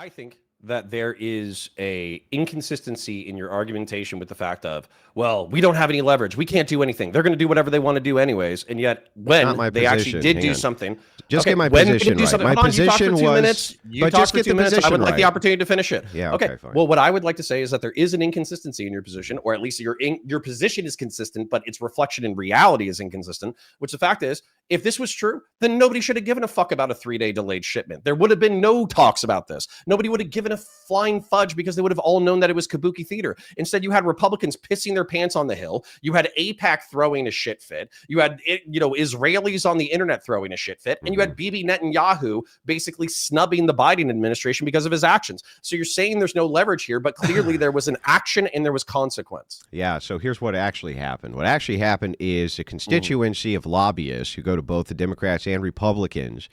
I think that there is a inconsistency in your argumentation with the fact of, well, we don't have any leverage. We can't do anything. They're going to do whatever they want to do anyways. And yet when they actually did do something, just get my position right. My position was, you talked for 2 minutes. I would like the opportunity to finish it. Yeah. Okay. Fine. Well, what I would like to say is that there is an inconsistency in your position, or at least your position is consistent, but its reflection in reality is inconsistent, which the fact is, if this was true, then nobody should have given a fuck about a 3-day delayed shipment. There would have been no talks about this. Nobody would have given a flying fudge because they would have all known that it was kabuki theater. Instead, you had Republicans pissing their pants on the Hill. You had AIPAC throwing a shit fit. You had, Israelis on the internet throwing a shit fit. And you had Bibi Netanyahu basically snubbing the Biden administration because of his actions. So you're saying there's no leverage here, but clearly there was an action and there was consequence. Yeah, so here's what actually happened. What actually happened is a constituency of lobbyists who go to both the Democrats and Republicans,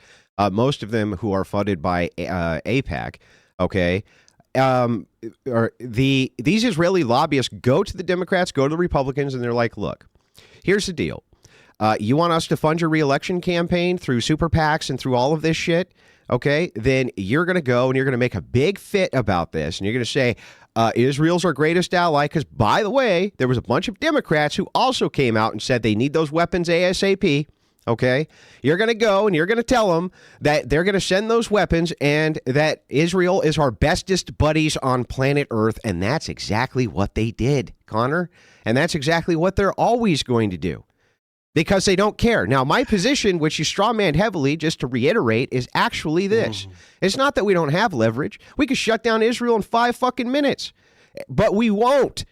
most of them who are funded by AIPAC, okay? These Israeli lobbyists go to the Democrats, go to the Republicans, and they're like, look, here's the deal. You want us to fund your reelection campaign through super PACs and through all of this shit? Okay, then you're going to go and you're going to make a big fit about this. And you're going to say, Israel's our greatest ally. Because, by the way, there was a bunch of Democrats who also came out and said they need those weapons ASAP. Okay, you're going to go and you're going to tell them that they're going to send those weapons and that Israel is our bestest buddies on planet Earth. And that's exactly what they did, Connor. And that's exactly what they're always going to do. Because they don't care. Now, my position, which you strawmanned heavily, just to reiterate, is actually this. It's not that we don't have leverage. We could shut down Israel in 5 fucking minutes. But we won't.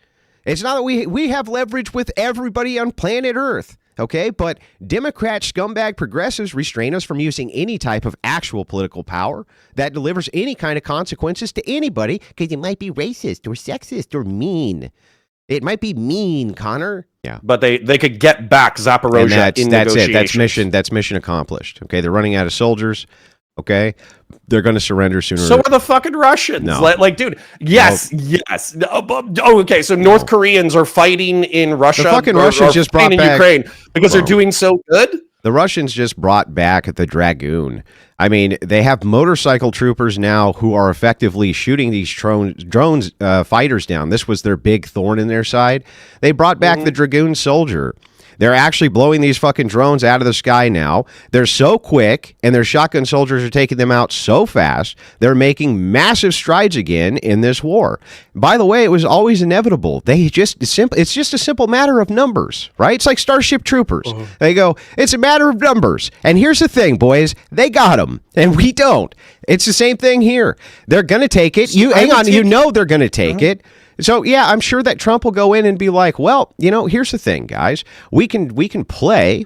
It's not that we have leverage with everybody on planet Earth. Okay, but Democrat scumbag progressives restrain us from using any type of actual political power that delivers any kind of consequences to anybody because it might be racist or sexist or mean. It might be mean, Connor. Yeah, but they could get back Zaporozhye in that's negotiations. it. That's mission accomplished. Okay, they're running out of soldiers. Okay, they're going to surrender sooner. So are the fucking Russians. No. Like, dude, yes. Oh, okay, so North Koreans are fighting in Russia. The fucking Russians just brought back Ukraine because they're doing so good. The Russians just brought back the Dragoon. I mean, they have motorcycle troopers now who are effectively shooting these drones fighters down. This was their big thorn in their side. They brought back the Dragoon soldier. They're actually blowing these fucking drones out of the sky now. They're so quick, and their shotgun soldiers are taking them out so fast, they're making massive strides again in this war. By the way, it was always inevitable. It's just a simple matter of numbers, right? It's like Starship Troopers. They go, it's a matter of numbers. And here's the thing, boys. They got them, and we don't. It's the same thing here. They're going to take it. Hang on. You know they're going to take it. So, yeah, I'm sure that Trump will go in and be like, well, here's the thing, guys. We can play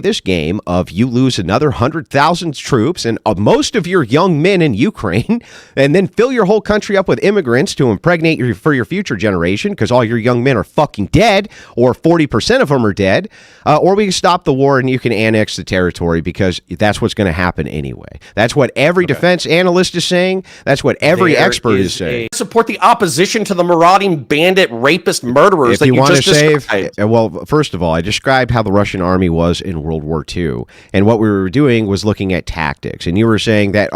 this game of you lose another 100,000 troops and most of your young men in Ukraine and then fill your whole country up with immigrants to impregnate for your future generation because all your young men are fucking dead or 40% of them are dead. Or we can stop the war and you can annex the territory because that's what's going to happen anyway. That's what every defense analyst is saying. That's what every expert is saying. Support the opposition to the marauding bandit, rapist, murderers if that you want just to save, described. Well, first of all, I described how the Russian army was in World War II. And what we were doing was looking at tactics. And you were saying that,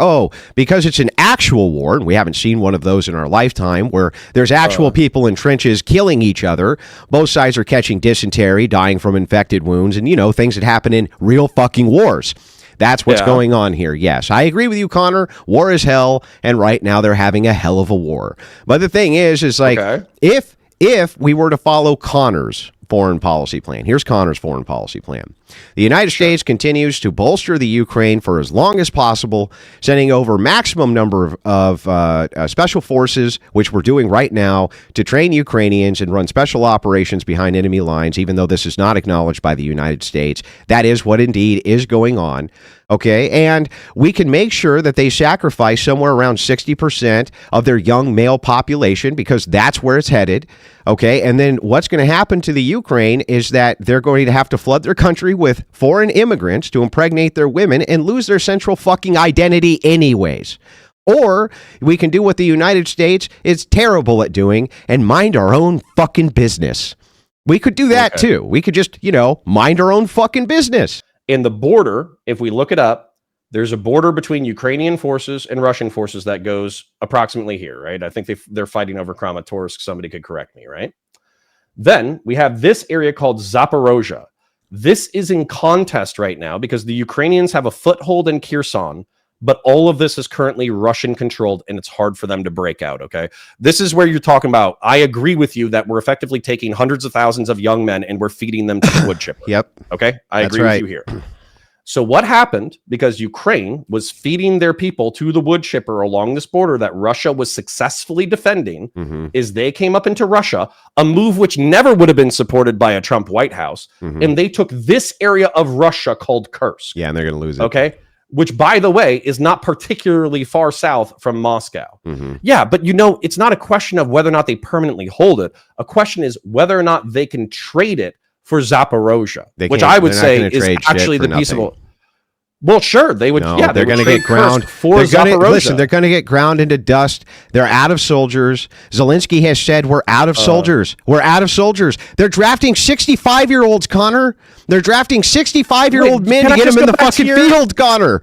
because it's an actual war, and we haven't seen one of those in our lifetime, where there's actual people in trenches killing each other. Both sides are catching dysentery, dying from infected wounds, and, things that happen in real fucking wars. That's what's going on here. Yes, I agree with you, Connor. War is hell, and right now they're having a hell of a war. But the thing is like, if we were to follow Connor's foreign policy plan, here's Connor's foreign policy plan. The United States continues to bolster the Ukraine for as long as possible, sending over maximum number of special forces, which we're doing right now, to train Ukrainians and run special operations behind enemy lines, even though this is not acknowledged by the United States. That is what indeed is going on. Okay, and we can make sure that they sacrifice somewhere around 60% of their young male population because that's where it's headed. Okay, and then what's going to happen to the Ukraine is that they're going to have to flood their country with foreign immigrants to impregnate their women and lose their central fucking identity anyways. Or we can do what the United States is terrible at doing and mind our own fucking business. We could do that too. We could just, mind our own fucking business. In the border, if we look it up, there's a border between Ukrainian forces and Russian forces that goes approximately here, right? I think they're fighting over Kramatorsk. Somebody could correct me, right? Then we have this area called Zaporozhye. This is in contest right now because the Ukrainians have a foothold in Kherson, but all of this is currently Russian controlled and it's hard for them to break out, okay? This is where you're talking about, I agree with you that we're effectively taking hundreds of thousands of young men and we're feeding them to the wood chipper. Yep. Okay? I agree with you here. So what happened, because Ukraine was feeding their people to the wood chipper along this border that Russia was successfully defending, is they came up into Russia, a move which never would have been supported by a Trump White House, and they took this area of Russia called Kursk. Yeah, and they're going to lose it. Okay? Which, by the way, is not particularly far south from Moscow. Yeah, but it's not a question of whether or not they permanently hold it. A question is whether or not they can trade it for Zaporozhye, which I would say is actually the piece of. Well, sure, they would. No, yeah, they're going to get ground. For Zaporozhye. Listen, they're going to get ground into dust. They're out of soldiers. Zelensky has said we're out of soldiers. We're out of soldiers. They're drafting 65-year-olds, Connor. They're drafting 65-year-old men to get them in the fucking field, Connor.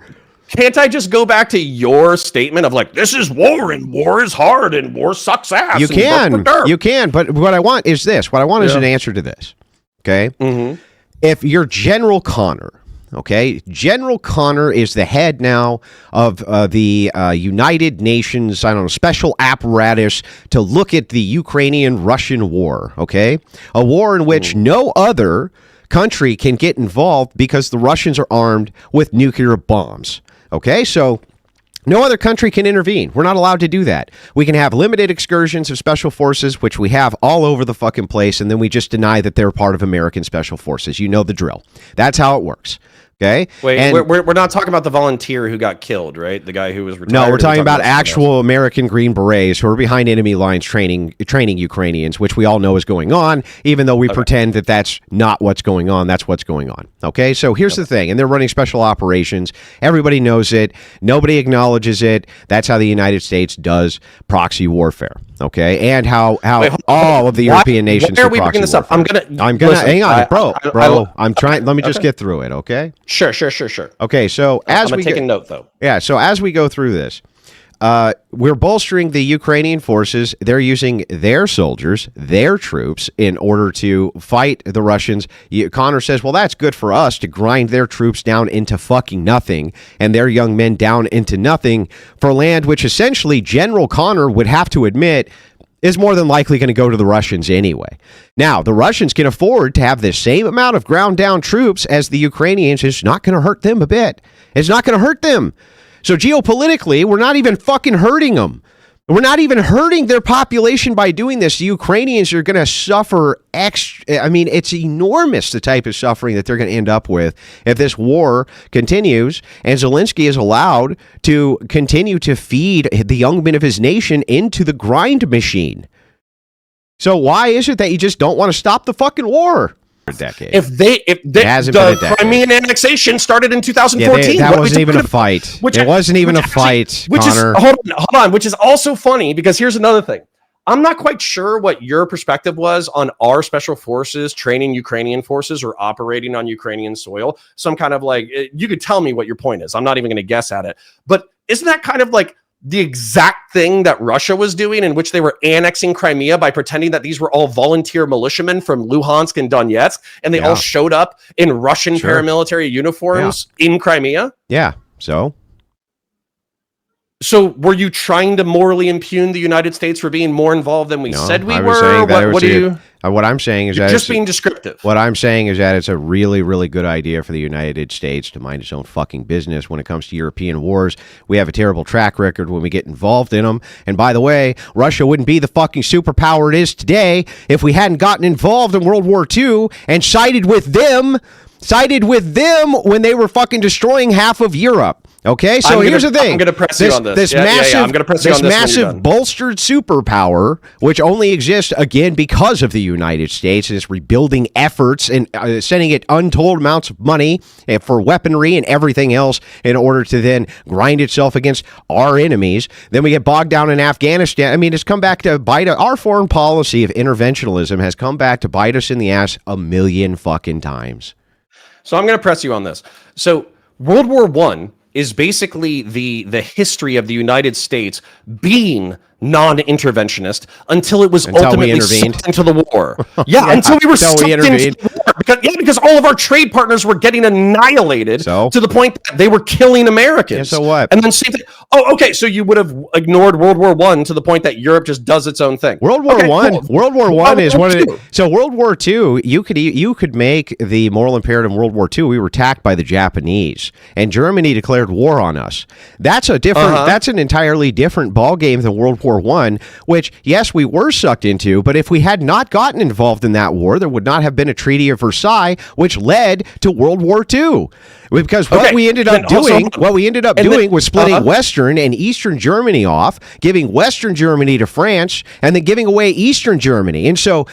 Can't I just go back to your statement of like, this is war and war is hard and war sucks ass? You can. But what I want is this. What I want is an answer to this. Okay? If you're General Conor, okay, General Conor is the head now of the United Nations, I don't know, special apparatus to look at the Ukrainian-Russian war, okay? A war in which no other country can get involved because the Russians are armed with nuclear bombs, okay? So no other country can intervene. We're not allowed to do that. We can have limited excursions of special forces, which we have all over the fucking place, and then we just deny that they're part of American special forces. You know the drill. That's how it works. Okay. Wait, and we're not talking about the volunteer who got killed, right? The guy who was retired. No, we're talking about actual American Green Berets who are behind enemy lines training Ukrainians, which we all know is going on, even though we pretend that that's not what's going on. That's what's going on. Okay, so here's the thing, and they're running special operations. Everybody knows it. Nobody acknowledges it. That's how the United States does proxy warfare. Okay, and how all of the European nations do proxy warfare. I'm gonna listen, hang on, bro. I'm trying. Let me just get through it. Okay. Sure. Okay, so I'm taking note though. Yeah, so as we go through this, we're bolstering the Ukrainian forces. They're using their soldiers, their troops, in order to fight the Russians. Connor says, well, that's good for us to grind their troops down into fucking nothing and their young men down into nothing for land which essentially General Connor would have to admit is more than likely going to go to the Russians anyway. Now, the Russians can afford to have the same amount of ground down troops as the Ukrainians. It's not going to hurt them a bit. It's not going to hurt them. So geopolitically, we're not even fucking hurting them. We're not even hurting their population by doing this. The Ukrainians are going to suffer it's enormous, the type of suffering that they're going to end up with if this war continues and Zelensky is allowed to continue to feed the young men of his nation into the grind machine. So why is it that you just don't want to stop the fucking war? A decade. If the Crimean annexation started in 2014, that wasn't even a fight. It wasn't even a fight, Connor. Hold on, which is also funny because here's another thing. I'm not quite sure what your perspective was on our special forces training Ukrainian forces or operating on Ukrainian soil. Some kind of like, you could tell me what your point is. I'm not even going to guess at it. But isn't that kind of like the exact thing that Russia was doing, in which they were annexing Crimea by pretending that these were all volunteer militiamen from Luhansk and Donetsk, and they all showed up in Russian paramilitary uniforms in Crimea? Yeah, so were you trying to morally impugn the United States for being more involved than we said we were? What I'm saying is that just being descriptive. What I'm saying is that it's a really, really good idea for the United States to mind its own fucking business when it comes to European wars. We have a terrible track record when we get involved in them. And by the way, Russia wouldn't be the fucking superpower it is today if we hadn't gotten involved in World War II and sided with them when they were fucking destroying half of Europe. Okay, so here's the thing. I'm going to press you on this. I'm going to press you on this. This massive bolstered superpower, which only exists, again, because of the United States, and its rebuilding efforts and sending it untold amounts of money for weaponry and everything else in order to then grind itself against our enemies. Then we get bogged down in Afghanistan. I mean, it's come back to bite us. Our foreign policy of interventionism has come back to bite us in the ass a million fucking times. So I'm going to press you on this. So World War I is basically the history of the United States being non-interventionist until it was ultimately sucked into the war. Yeah, until we were sucked into the war. Because all of our trade partners were getting annihilated to the point that they were killing Americans. And so what? And then same thing. Oh, okay. So you would have ignored World War I to the point that Europe just does its own thing. World War One. Cool. World War One is one of the. So World War II, you could make the moral imperative in World War II. We were attacked by the Japanese, and Germany declared war on us. That's a different. That's an entirely different ballgame than World War I, which, yes, we were sucked into, but if we had not gotten involved in that war, there would not have been a Treaty of Versailles, which led to World War II. Because what we ended up doing was splitting Western and Eastern Germany off, giving Western Germany to France, and then giving away Eastern Germany. And so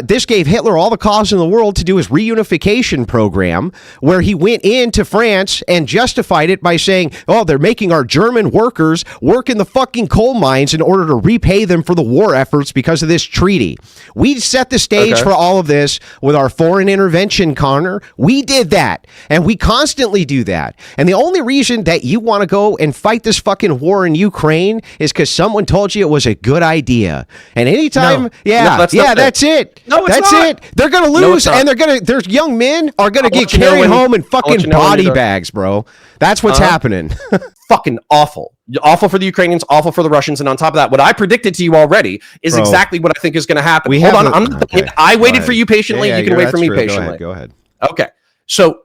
this gave Hitler all the cause in the world to do his reunification program, where he went into France and justified it by saying, oh, they're making our German workers work in the fucking coal mines in order to repay them for the war efforts because of this treaty. We set the stage for all of this with our foreign intervention, Connor. We did that, and we constantly do that. And the only reason that you want to go and fight this fucking war in Ukraine is because someone told you it was a good idea. And anytime, that's it. No, it's that's not. it. They're gonna lose, and their young men are gonna get carried home in fucking body bags, bro. That's what's happening. Fucking awful. Awful for the Ukrainians, awful for the Russians, and on top of that, what I predicted to you already is exactly what I think is going to happen. Hold on, I waited for you patiently. You can wait for me patiently. Go ahead. Okay, so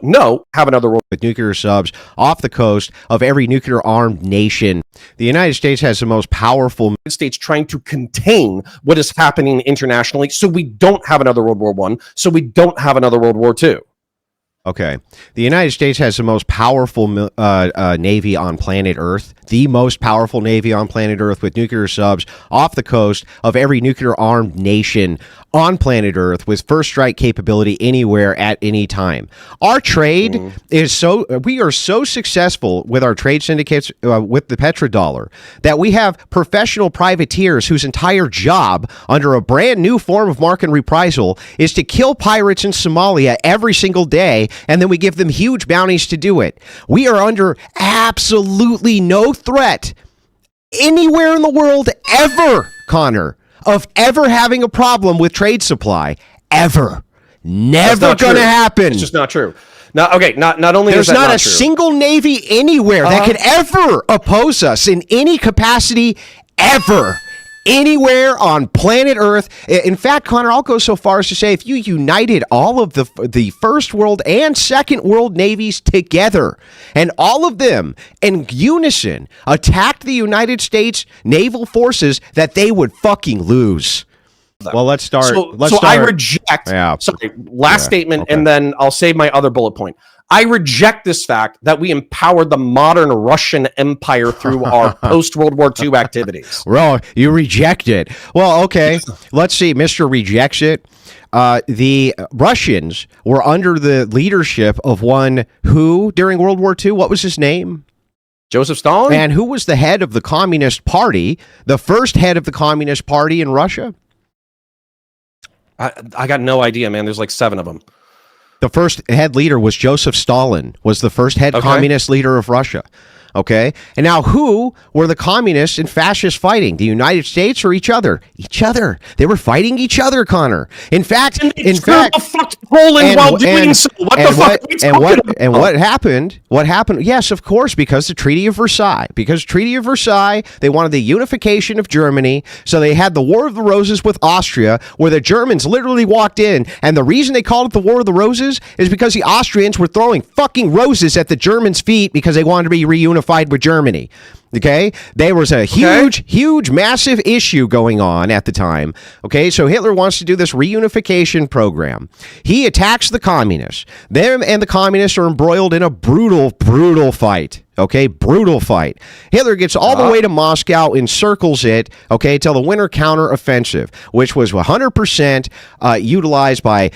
no, have another world with nuclear subs off the coast of every nuclear-armed nation. The United States has the most powerful states trying to contain what is happening internationally, so we don't have another World War I, so we don't have another World War II. Okay. The United States has the most powerful Navy on planet Earth, the most powerful Navy on planet Earth, with nuclear subs off the coast of every nuclear-armed nation on planet Earth with first strike capability anywhere at any time. Our trade we are so successful with our trade syndicates with the petrodollar that we have professional privateers whose entire job under a brand new form of mark and reprisal is to kill pirates in Somalia every single day, and then we give them huge bounties to do it. We are under absolutely no threat anywhere in the world ever, Connor, of ever having a problem with trade supply. Ever. Never going to happen. It's just not true. Not only there's is that not a true. single Navy anywhere that could ever oppose us in any capacity ever. Anywhere on planet Earth. In fact, Connor, I'll go so far as to say if you united all of the First World and Second World navies together, and all of them in unison attacked the United States naval forces, that they would fucking lose. Well, let's start. I reject. Last statement, and then I'll save my other bullet point. I reject this fact that we empowered the modern Russian Empire through our post-World War II activities. Well, you reject it. Well, okay. Let's see. Mr. Rejects it. The Russians were under the leadership of one who, during World War II, what was his name? Joseph Stalin? And who was the head of the Communist Party, the first head of the Communist Party in Russia? I got no idea, man. There's like 7 of them. The first head leader was Joseph Stalin, was the first head communist leader of Russia. Okay. And now who were the communists and fascists fighting? The United States or each other? Each other. They were fighting each other, Connor. In fact, Poland while doing so. What the fuck? And what happened? What happened? Yes, of course, because the Treaty of Versailles. Because Treaty of Versailles, they wanted the unification of Germany. So they had the War of the Roses with Austria, where the Germans literally walked in. And the reason they called it the War of the Roses is because the Austrians were throwing fucking roses at the Germans' feet because they wanted to be reunified with Germany. Okay, there was a huge, massive issue going on at the time. Okay, so Hitler wants to do this reunification program. He attacks the communists. Them and the communists are embroiled in a brutal fight. Okay, brutal fight. Hitler gets all the way to Moscow, encircles it, okay, till the winter counteroffensive, which was 100% utilized by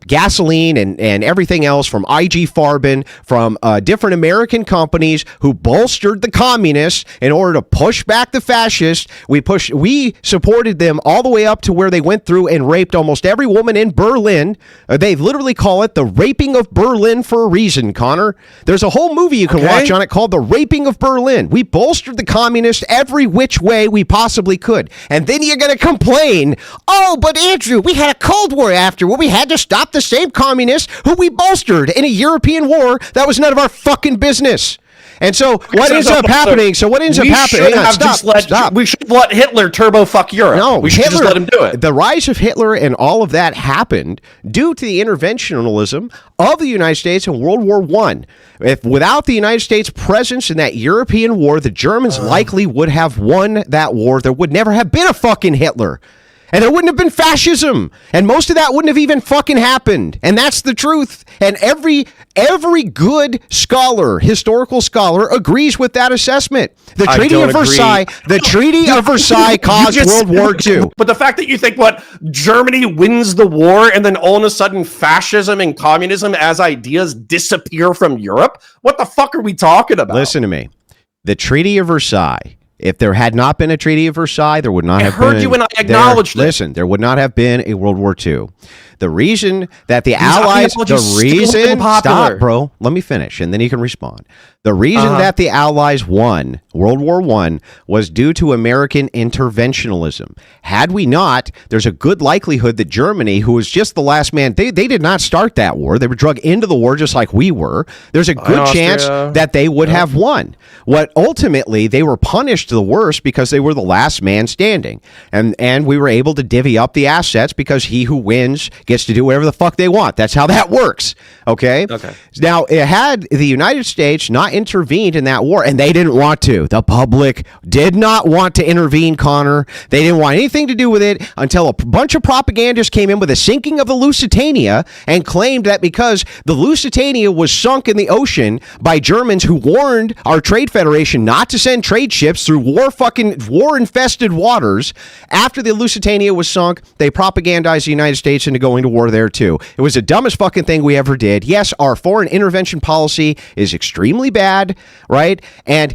gasoline and everything else from IG Farben, from different American companies who bolstered bolstered the communists in order to push back the fascists. We supported them all the way up to where they went through and raped almost every woman in Berlin. They literally call it the raping of Berlin for a reason, Connor. There's a whole movie you can watch on it called The Raping of Berlin. We bolstered the communists every which way we possibly could. And then you're going to complain, oh, but Andrew, we had a Cold War after where we had to stop the same communists who we bolstered in a European war that was none of our fucking business. And so what ends up happening? So what ends up happening? Stop. We should have let Hitler turbo fuck Europe. No, we should just let him do it. The rise of Hitler and all of that happened due to the interventionism of the United States in World War I. If without the United States' presence in that European war, the Germans likely would have won that war. There would never have been a fucking Hitler. And there wouldn't have been fascism. And most of that wouldn't have even fucking happened. And that's the truth. And every good scholar, historical scholar, agrees with that assessment. The Treaty of Versailles, caused World War II. But the fact that you think, Germany wins the war and then all of a sudden fascism and communism as ideas disappear from Europe? What the fuck are we talking about? Listen to me. The Treaty of Versailles. If there had not been a Treaty of Versailles, there would not have been... I heard you and I acknowledged it. Listen, there would not have been a World War II. The reason that the Allies... Stop, bro. Let me finish, and then you can respond. The reason that the Allies won World War I was due to American interventionism. Had we not, there's a good likelihood that Germany, who was just the last man, they did not start that war. They were drug into the war just like we were. There's a good chance that they would have won. What ultimately, they were punished the worst because they were the last man standing. And we were able to divvy up the assets because he who wins gets to do whatever the fuck they want. That's how that works. Okay? Now, had the United States not intervened in that war, and they didn't want to. The public did not want to intervene, Connor. They didn't want anything to do with it until a bunch of propagandists came in with a sinking of the Lusitania and claimed that because the Lusitania was sunk in the ocean by Germans who warned our trade federation not to send trade ships through war-infested waters. After the Lusitania was sunk, they propagandized the United States into going to war there too. It was the dumbest fucking thing we ever did. Yes, our foreign intervention policy is extremely bad, right? And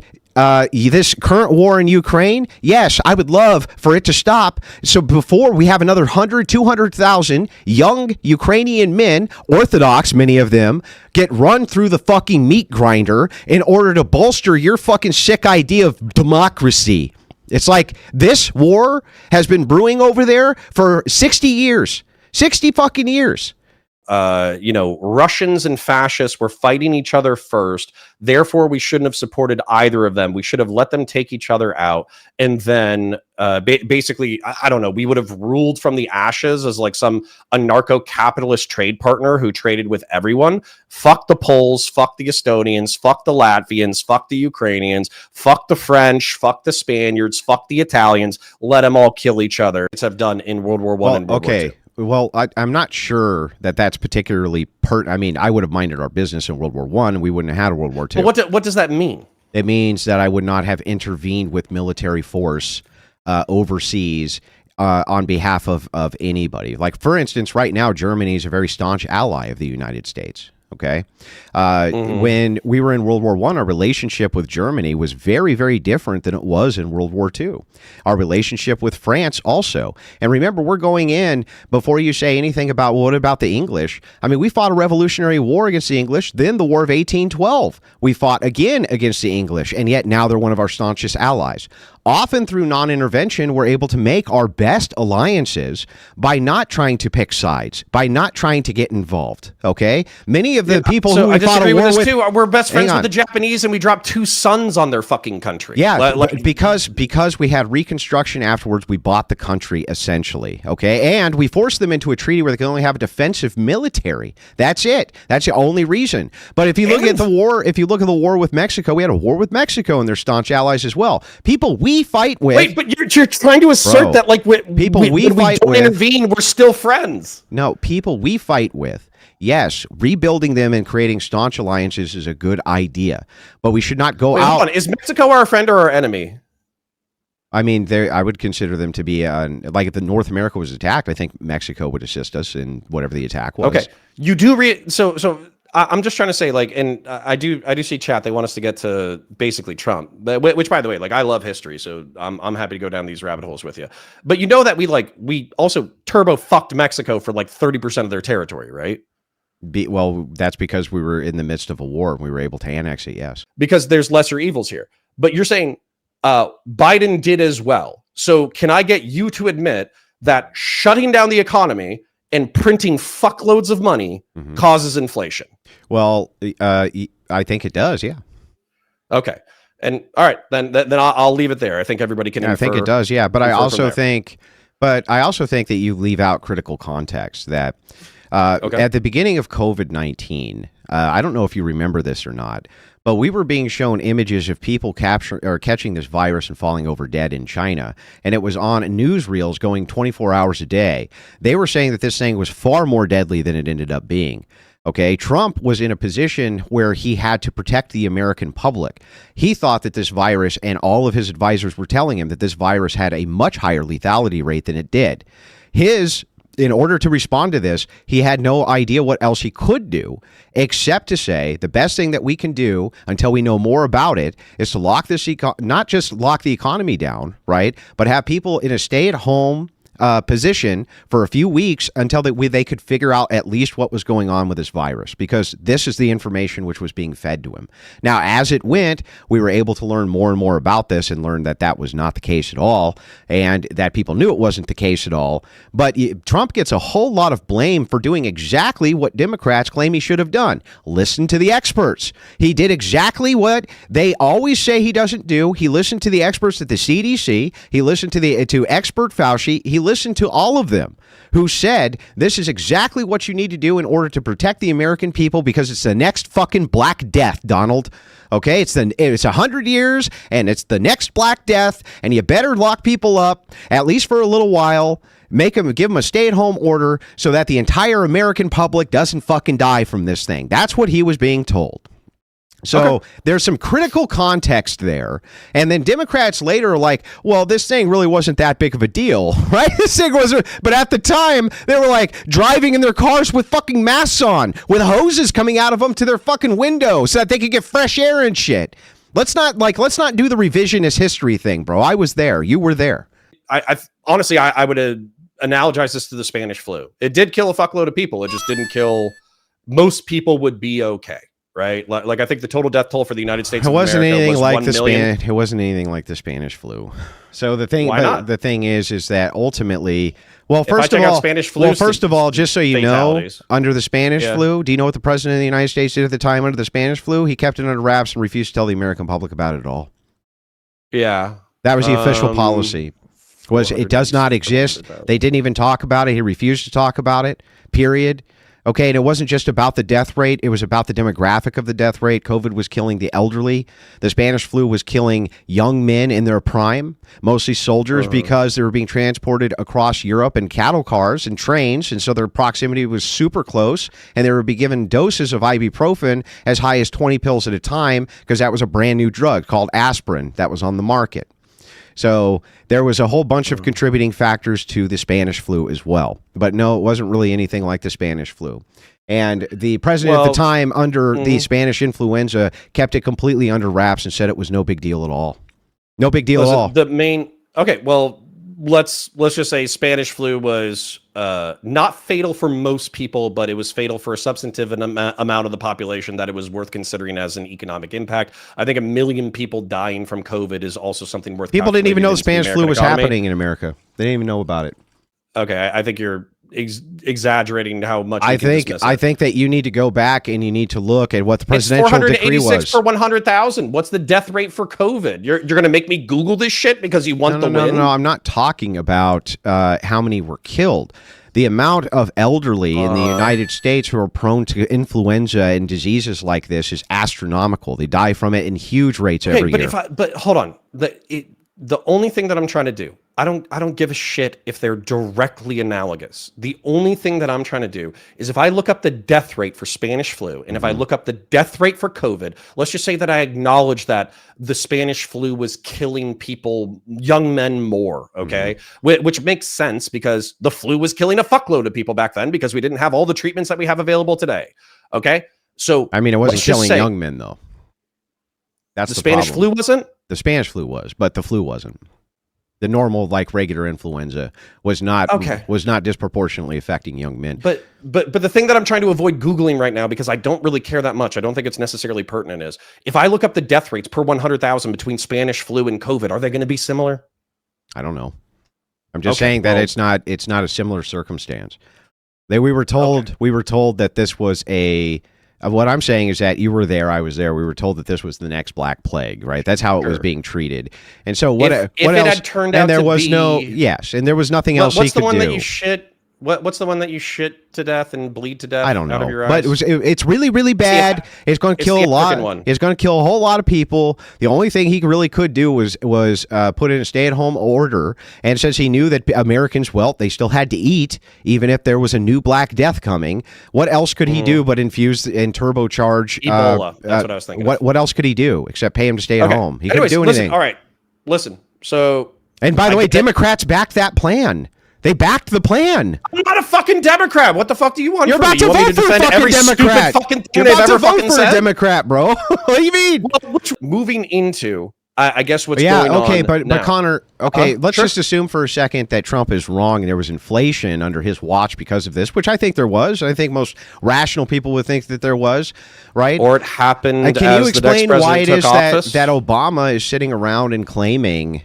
this current war in Ukraine, yes, I would love for it to stop. So before we have another 200,000 young Ukrainian men, Orthodox, many of them, get run through the fucking meat grinder in order to bolster your fucking sick idea of democracy. It's like this war has been brewing over there for 60 years. 60 fucking years. Russians and fascists were fighting each other first. Therefore, we shouldn't have supported either of them. We should have let them take each other out. And then basically, I don't know, we would have ruled from the ashes as like some anarcho-capitalist trade partner who traded with everyone. Fuck the Poles, fuck the Estonians, fuck the Latvians, fuck the Ukrainians, fuck the French, fuck the Spaniards, fuck the Italians. Let them all kill each other. It's have done in World War I and World War II. Well, I'm not sure that that's particularly I mean, I would have minded our business in World War I, and we wouldn't have had a World War II. But what does that mean? It means that I would not have intervened with military force overseas on behalf of anybody. Like, for instance, right now, Germany is a very staunch ally of the United States. Okay. When we were in World War I, our relationship with Germany was very, very different than it was in World War II. Our relationship with France also. And remember, we're going in, before you say anything about, well, what about the English? I mean, we fought a Revolutionary War against the English, then the War of 1812. We fought again against the English, and yet now they're one of our staunchest allies. Often through non-intervention, we're able to make our best alliances by not trying to pick sides, by not trying to get involved. Okay, many of the people who we fought a war with, too. We're best friends with the Japanese, and we dropped 2 sons on their fucking country. Yeah, because we had Reconstruction afterwards, we bought the country essentially. Okay, and we forced them into a treaty where they can only have a defensive military. That's it. That's the only reason. But if you look at the war with Mexico, we had a war with Mexico, and they're staunch allies as well. People we fight with. Wait, but you're trying to assert that like when we don't intervene, we're still friends. No, people we fight with. Yes, rebuilding them and creating staunch alliances is a good idea, but we should not go out. Hold on. Is Mexico our friend or our enemy? I mean, I would consider them to be like if the North America was attacked, I think Mexico would assist us in whatever the attack was. Okay, you do so. I'm just trying to say, like, and I do see chat. They want us to get to basically Trump, but which, by the way, like, I love history, so I'm happy to go down these rabbit holes with you. But you know that we also turbo fucked Mexico for like 30% of their territory, right? Well, that's because we were in the midst of a war and we were able to annex it. Yes, because there's lesser evils here. But you're saying Biden did as well. So can I get you to admit that shutting down the economy and printing fuckloads of money causes inflation? Well, I think it does. Yeah. Okay. And all right, then I'll leave it there. I think everybody can. I think it does. Yeah. But I also think that you leave out critical context that at the beginning of COVID-19, I don't know if you remember this or not, but we were being shown images of people catching this virus and falling over dead in China. And it was on newsreels going 24 hours a day. They were saying that this thing was far more deadly than it ended up being. Okay, Trump was in a position where he had to protect the American public. He thought that this virus, and all of his advisors were telling him that this virus had a much higher lethality rate than it did. In order to respond to this, he had no idea what else he could do except to say the best thing that we can do until we know more about it is to lock this not just lock the economy down, right, but have people in a stay-at-home position for a few weeks until they could figure out at least what was going on with this virus, because this is the information which was being fed to him. Now, as it went, we were able to learn more and more about this and learn that that was not the case at all, and that people knew it wasn't the case at all. But Trump gets a whole lot of blame for doing exactly what Democrats claim he should have done. Listen to the experts. He did exactly what they always say he doesn't do. He listened to the experts at the CDC. He listened to expert Fauci. He listened to all of them who said this is exactly what you need to do in order to protect the American people, because it's the next fucking Black Death, Donald. Okay, it's 100 years and it's the next Black Death, and you better lock people up at least for a little while. Give them a stay-at-home order so that the entire American public doesn't fucking die from this thing. That's what he was being told. So there's some critical context there. And then Democrats later are like, well, this thing really wasn't that big of a deal, right? This thing wasn't. But at the time, they were like driving in their cars with fucking masks on, with hoses coming out of them to their fucking window so that they could get fresh air and shit. Let's not do the revisionist history thing, bro. I was there. You were there. I honestly, I would analogize this to the Spanish flu. It did kill a fuckload of people. It just didn't kill. Most people would be okay. Right, like I think the total death toll for the United States. It wasn't anything like It wasn't anything like the Spanish flu. So the thing is that ultimately, first of all, just so you know, under the Spanish flu, do you know what the president of the United States did at the time under the Spanish flu? He kept it under wraps and refused to tell the American public about it at all. Yeah, that was the official policy. It does not exist. They didn't even talk about it. He refused to talk about it. Period. Okay, and it wasn't just about the death rate. It was about the demographic of the death rate. COVID was killing the elderly. The Spanish flu was killing young men in their prime, mostly soldiers, because they were being transported across Europe in cattle cars and trains, and so their proximity was super close, and they would be given doses of ibuprofen as high as 20 pills at a time, because that was a brand new drug called aspirin that was on the market. So there was a whole bunch of contributing factors to the Spanish flu as well. But no, it wasn't really anything like the Spanish flu. And the president at the time under the Spanish influenza kept it completely under wraps and said it was no big deal at all. No big deal at all. Let's just say Spanish flu was not fatal for most people, but it was fatal for a substantive amount of the population that it was worth considering as an economic impact. I think 1 million people dying from COVID is also something worth. People didn't even know the Spanish flu was happening in America. They didn't even know about it. Okay, I think you're exaggerating how much. I think that you need to go back and you need to look at what the presidential decree was. 486 per 100,000. What's the death rate for COVID? You're going to make me Google this shit because you want the win? No, I'm not talking about how many were killed. The amount of elderly in the United States who are prone to influenza and diseases like this is astronomical. They die from it in huge rates every year. But hold on. The only thing that I'm trying to do, I don't give a shit if they're directly analogous. The only thing that I'm trying to do is if I look up the death rate for Spanish flu and if I look up the death rate for COVID, let's just say that I acknowledge that the Spanish flu was killing people, young men more, okay? Which makes sense because the flu was killing a fuckload of people back then because we didn't have all the treatments that we have available today, okay? So I mean, it wasn't let's just killing say young men though. That's the the Spanish problem. flu wasn't. The Spanish flu was, but the flu wasn't. The normal, like regular influenza, was not disproportionately affecting young men. But the thing that I'm trying to avoid Googling right now, because I don't really care that much, I don't think it's necessarily pertinent, is if I look up the death rates per 100,000 between Spanish flu and COVID, are they going to be similar? I don't know. I'm just saying that it's not a similar circumstance. We were told that this was a. What I'm saying is that you were there, I was there. We were told that this was the next Black Plague, right? That's how it was being treated. And so what else? It had turned out there to was be, and there was nothing else he could do. What's the one that you shit? What's the one that you shit to death and bleed to death? I don't know, out of your eyes? but it's really, really bad. It's going to kill a lot. It's going to kill a whole lot of people. The only thing he really could do was put in a stay-at-home order. And since he knew that Americans, they still had to eat, even if there was a new Black Death coming. What else could he do but infuse and turbocharge Ebola? That's what I was thinking. What else could he do except pay him to stay at home? He couldn't do anything. All right, listen. So, and by the way, Democrats backed that plan. They backed the plan. I'm not a fucking Democrat. What the fuck do you want? You're about to vote for a fucking Democrat. You're about to vote for a Democrat, bro. What do you mean? Well, moving into, I guess what's going on. Okay, but Connor, let's sure. just assume for a second that Trump is wrong and there was inflation under his watch because of this, which I think there was. I think most rational people would think that there was, right? Or it happened. Can you explain why it is that Obama is sitting around and claiming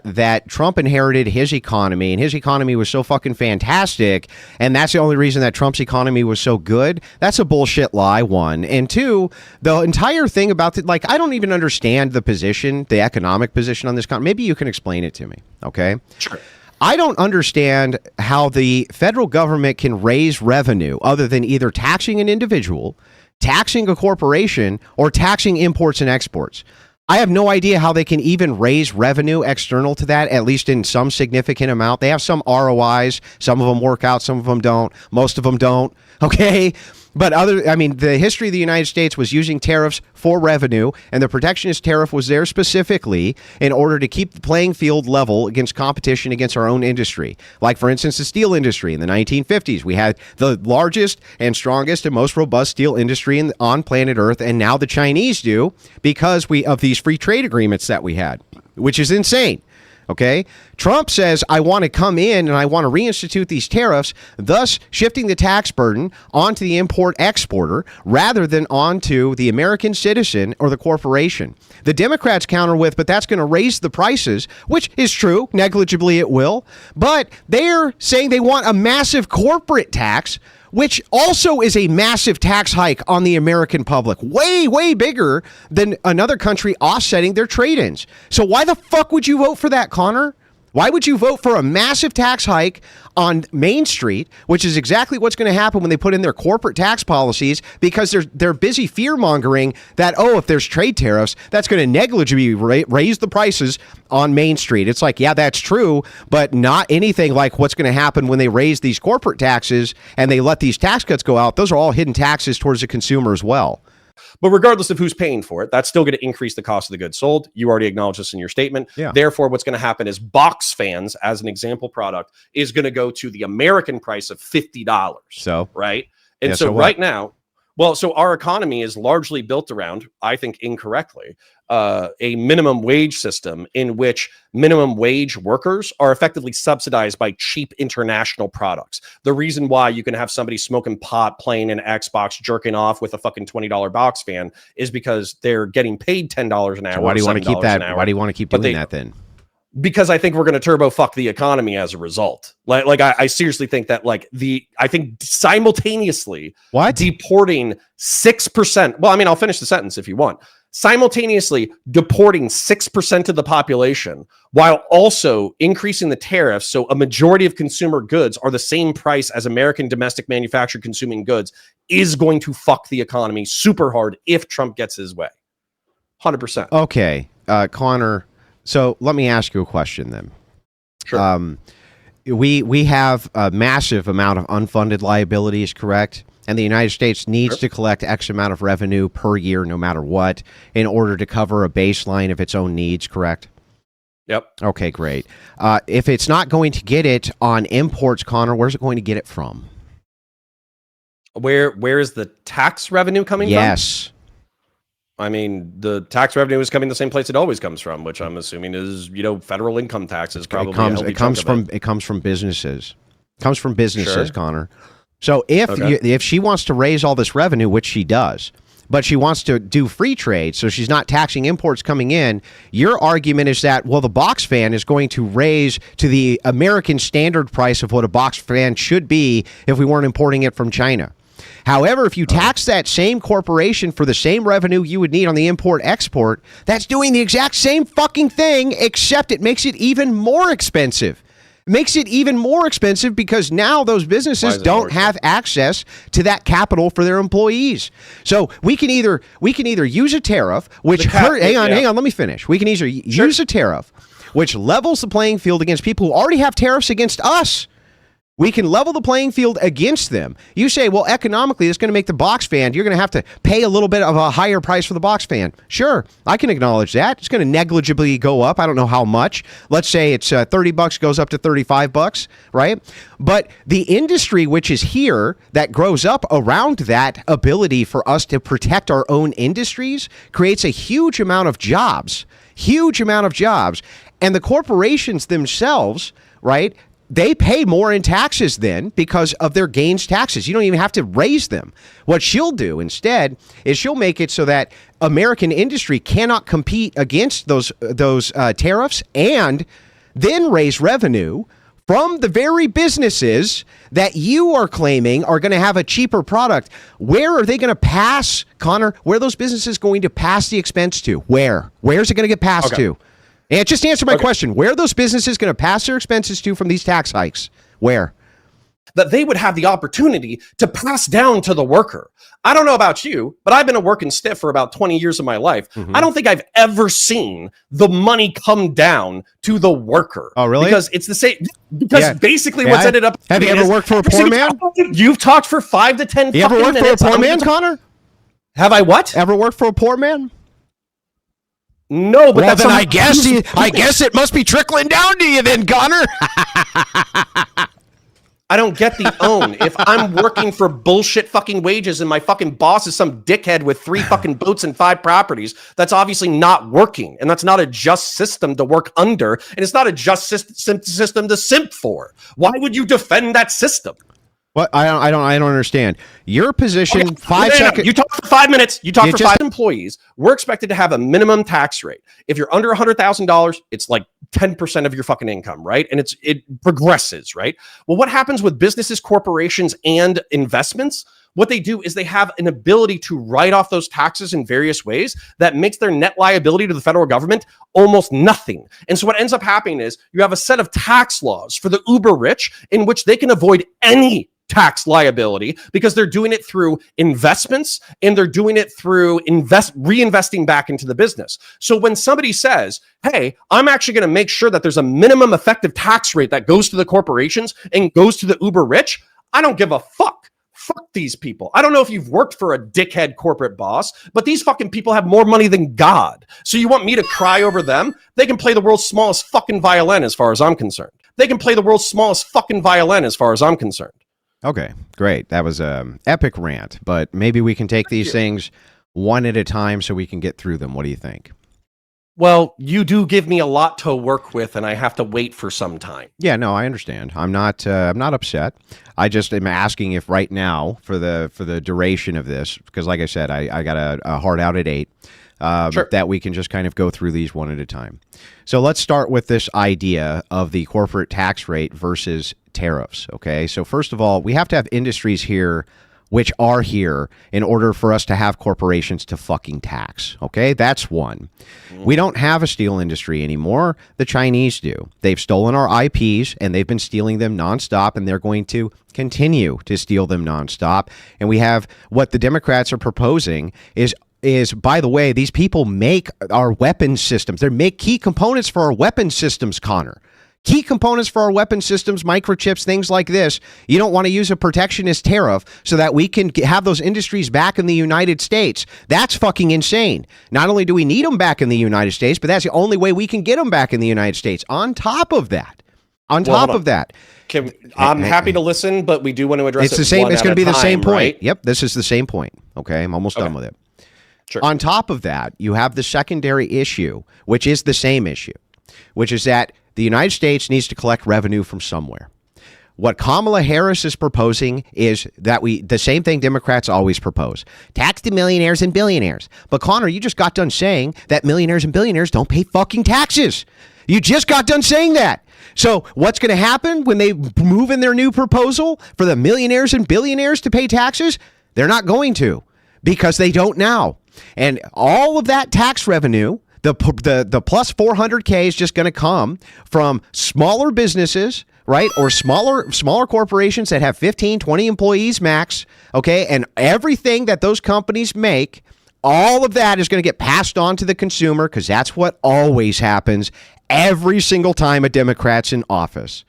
that Trump inherited his economy, and his economy was so fucking fantastic, and that's the only reason that Trump's economy was so good? That's a bullshit lie, one. And two, the entire thing about I don't even understand the position, the economic position on this. Maybe you can explain it to me, okay? Sure. I don't understand how the federal government can raise revenue other than either taxing an individual, taxing a corporation, or taxing imports and exports. I have no idea how they can even raise revenue external to that, at least in some significant amount. They have some ROIs. Some of them work out. Some of them don't. Most of them don't. Okay. But the history of the United States was using tariffs for revenue, and the protectionist tariff was there specifically in order to keep the playing field level against competition against our own industry. Like, for instance, the steel industry in the 1950s. We had the largest and strongest and most robust steel industry on planet Earth, and now the Chinese do because of these free trade agreements that we had, which is insane. Okay, Trump says, I want to come in and I want to reinstitute these tariffs, thus shifting the tax burden onto the import exporter rather than onto the American citizen or the corporation. The Democrats counter with, but that's going to raise the prices, which is true. Negligibly it will. But they're saying they want a massive corporate tax, which also is a massive tax hike on the American public, way, way bigger than another country offsetting their trade-ins. So why the fuck would you vote for that, Connor? Why would you vote for a massive tax hike on Main Street, which is exactly what's going to happen when they put in their corporate tax policies, because they're busy fear-mongering that, if there's trade tariffs, that's going to negligibly raise the prices on Main Street. It's like, yeah, that's true, but not anything like what's going to happen when they raise these corporate taxes and they let these tax cuts go out. Those are all hidden taxes towards the consumer as well. But regardless of who's paying for it, that's still going to increase the cost of the goods sold. You already acknowledged this in your statement. Yeah. Therefore, what's going to happen is box fans, as an example product, is going to go to the American price of $50. So, right? And yeah, so what? Right now, so our economy is largely built around, I think incorrectly, a minimum wage system in which minimum wage workers are effectively subsidized by cheap international products. The reason why you can have somebody smoking pot, playing an Xbox, jerking off with a fucking $20 box fan is because they're getting paid $10 an hour. So why do you want to keep that? Why do you want to keep doing that then? Because I think we're going to turbo fuck the economy as a result. I seriously think that I think simultaneously deporting 6%. Well, I mean, I'll finish the sentence if you want. Simultaneously deporting 6% of the population while also increasing the tariffs, so a majority of consumer goods are the same price as American domestic manufactured consuming goods, is going to fuck the economy super hard if Trump gets his way. 100%. Okay, Connor. So let me ask you a question then. Sure. We have a massive amount of unfunded liabilities, correct? And the United States needs to collect X amount of revenue per year, no matter what, in order to cover a baseline of its own needs, correct? Yep. Okay, great. If it's not going to get it on imports, Connor, where's it going to get it from? Where is the tax revenue coming from? Yes. I mean, the tax revenue is coming the same place it always comes from, which I'm assuming is, federal income taxes. Probably it comes from businesses. It comes from businesses, Sure. Connor. So if she wants to raise all this revenue, which she does, but she wants to do free trade, so she's not taxing imports coming in, your argument is that, well, the box fan is going to raise to the American standard price of what a box fan should be if we weren't importing it from China. However, if you tax that same corporation for the same revenue you would need on the import-export, that's doing the exact same fucking thing, except it makes it even more expensive. It makes it even more expensive because now those businesses don't have access to that capital for their employees. So we can either use a tariff, which hang on, let me finish. We can either use a tariff, which levels the playing field against people who already have tariffs against us. We can level the playing field against them. You say, well, economically, it's going to make the box fan. You're going to have to pay a little bit of a higher price for the box fan. Sure, I can acknowledge that. It's going to negligibly go up. I don't know how much. Let's say it's $30 goes up to $35, right? But the industry which is here that grows up around that ability for us to protect our own industries creates a huge amount of jobs. And the corporations themselves, right? They pay more in taxes then because of their gains taxes. You don't even have to raise them. What she'll do instead is she'll make it so that American industry cannot compete against those tariffs and then raise revenue from the very businesses that you are claiming are going to have a cheaper product. Where are they going to pass, Connor? Where are those businesses going to pass the expense to? Where? Where's it going to get passed to? And just answer my question. Where are those businesses going to pass their expenses to from these tax hikes? Where? That they would have the opportunity to pass down to the worker. I don't know about you, but I've been a working stiff for about 20 years of my life. Mm-hmm. I don't think I've ever seen the money come down to the worker. Oh, really? Because it's the same. Because basically what's ended up. Have you ever worked for a poor man? You've talked for 5 to 10 You ever worked for a poor man, Connor? Have I what? Ever worked for a poor man? No, but that's then I guess it must be trickling down to you then, Connor. I don't get the own. If I'm working for bullshit fucking wages and my fucking boss is some dickhead with 3 fucking boats and 5 properties, that's obviously not working. And that's not a just system to work under. And it's not a just system to simp for. Why would you defend that system? What? I don't understand. Your position, 5 seconds. You talk for 5 minutes. You talk for 5 employees. We're expected to have a minimum tax rate. If you're under $100,000, it's like 10% of your fucking income, right? And it progresses, right? Well, what happens with businesses, corporations, and investments? What they do is they have an ability to write off those taxes in various ways that makes their net liability to the federal government almost nothing. And so what ends up happening is you have a set of tax laws for the uber rich in which they can avoid any tax liability because they're doing it through investments and they're doing it through reinvesting back into the business. So when somebody says, hey, I'm actually going to make sure that there's a minimum effective tax rate that goes to the corporations and goes to the uber rich, I don't give a fuck. Fuck these people. I don't know if you've worked for a dickhead corporate boss, but these fucking people have more money than God. So you want me to cry over them? They can play the world's smallest fucking violin as far as I'm concerned. They can play the world's smallest fucking violin as far as I'm concerned. Okay, great. That was an epic rant, but maybe we can take these things one at a time so we can get through them. What do you think? Well, you do give me a lot to work with, and I have to wait for some time. Yeah, no, I understand. I'm not upset. I just am asking if right now, for the duration of this, because like I said, I got a hard out at 8, sure, that we can just kind of go through these one at a time. So let's start with this idea of the corporate tax rate versus tariffs. Okay, so first of all, we have to have industries here which are here in order for us to have corporations to fucking tax. Okay, that's one. We don't have a steel industry anymore. The Chinese do. They've stolen our IPs and they've been stealing them nonstop, and they're going to continue to steal them nonstop. And we have what the Democrats are proposing is, by the way, these people make our weapon systems. They make key components for our weapon systems, Connor. Key components for our weapon systems, microchips, things like this. You don't want to use a protectionist tariff so that we can have those industries back in the United States. That's fucking insane. Not only do we need them back in the United States, but that's the only way we can get them back in the United States. On top of that, On top of that, I'm happy to listen, but we do want to address it's the same. It's going to be the same point. Right? Yep, this is the same point. Okay, I'm almost done with it. Sure. On top of that, you have the secondary issue, which is the same issue, which is that the United States needs to collect revenue from somewhere. What Kamala Harris is proposing is that the same thing Democrats always propose. Tax the millionaires and billionaires. But Conor, you just got done saying that millionaires and billionaires don't pay fucking taxes. You just got done saying that. So what's going to happen when they move in their new proposal for the millionaires and billionaires to pay taxes? They're not going to, because they don't now. And all of that tax revenue, the plus 400K is just going to come from smaller businesses, right? Or smaller corporations that have 15, 20 employees max, okay? And everything that those companies make, all of that is going to get passed on to the consumer, because that's what always happens every single time a Democrat's in office.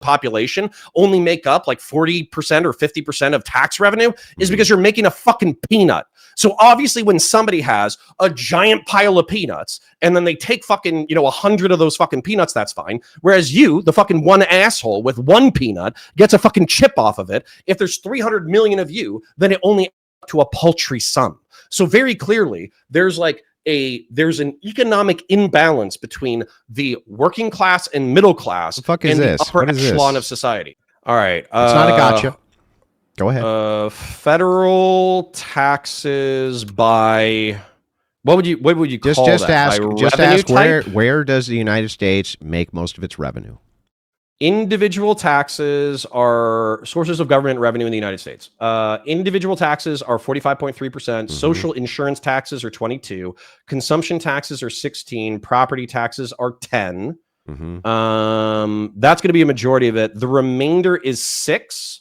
Population only make up like 40% or 50% of tax revenue is because you're making a fucking peanut. So obviously when somebody has a giant pile of peanuts and then they take fucking, 100 of those fucking peanuts, that's fine. Whereas you, the fucking one asshole with one peanut, gets a fucking chip off of it. If there's 300 million of you, then it only up to a paltry sum. So very clearly there's an economic imbalance between the working class and middle class and the upper echelon of society. All right. It's not a gotcha. Go ahead. Federal taxes by what would you call that? Just ask where does the United States make most of its revenue? Individual taxes are sources of government revenue in the United States. Individual taxes are 45.3%. Social insurance taxes are 22%. Consumption taxes are 16%. Property taxes are 10%. That's going to be a majority of it. The remainder is 6%,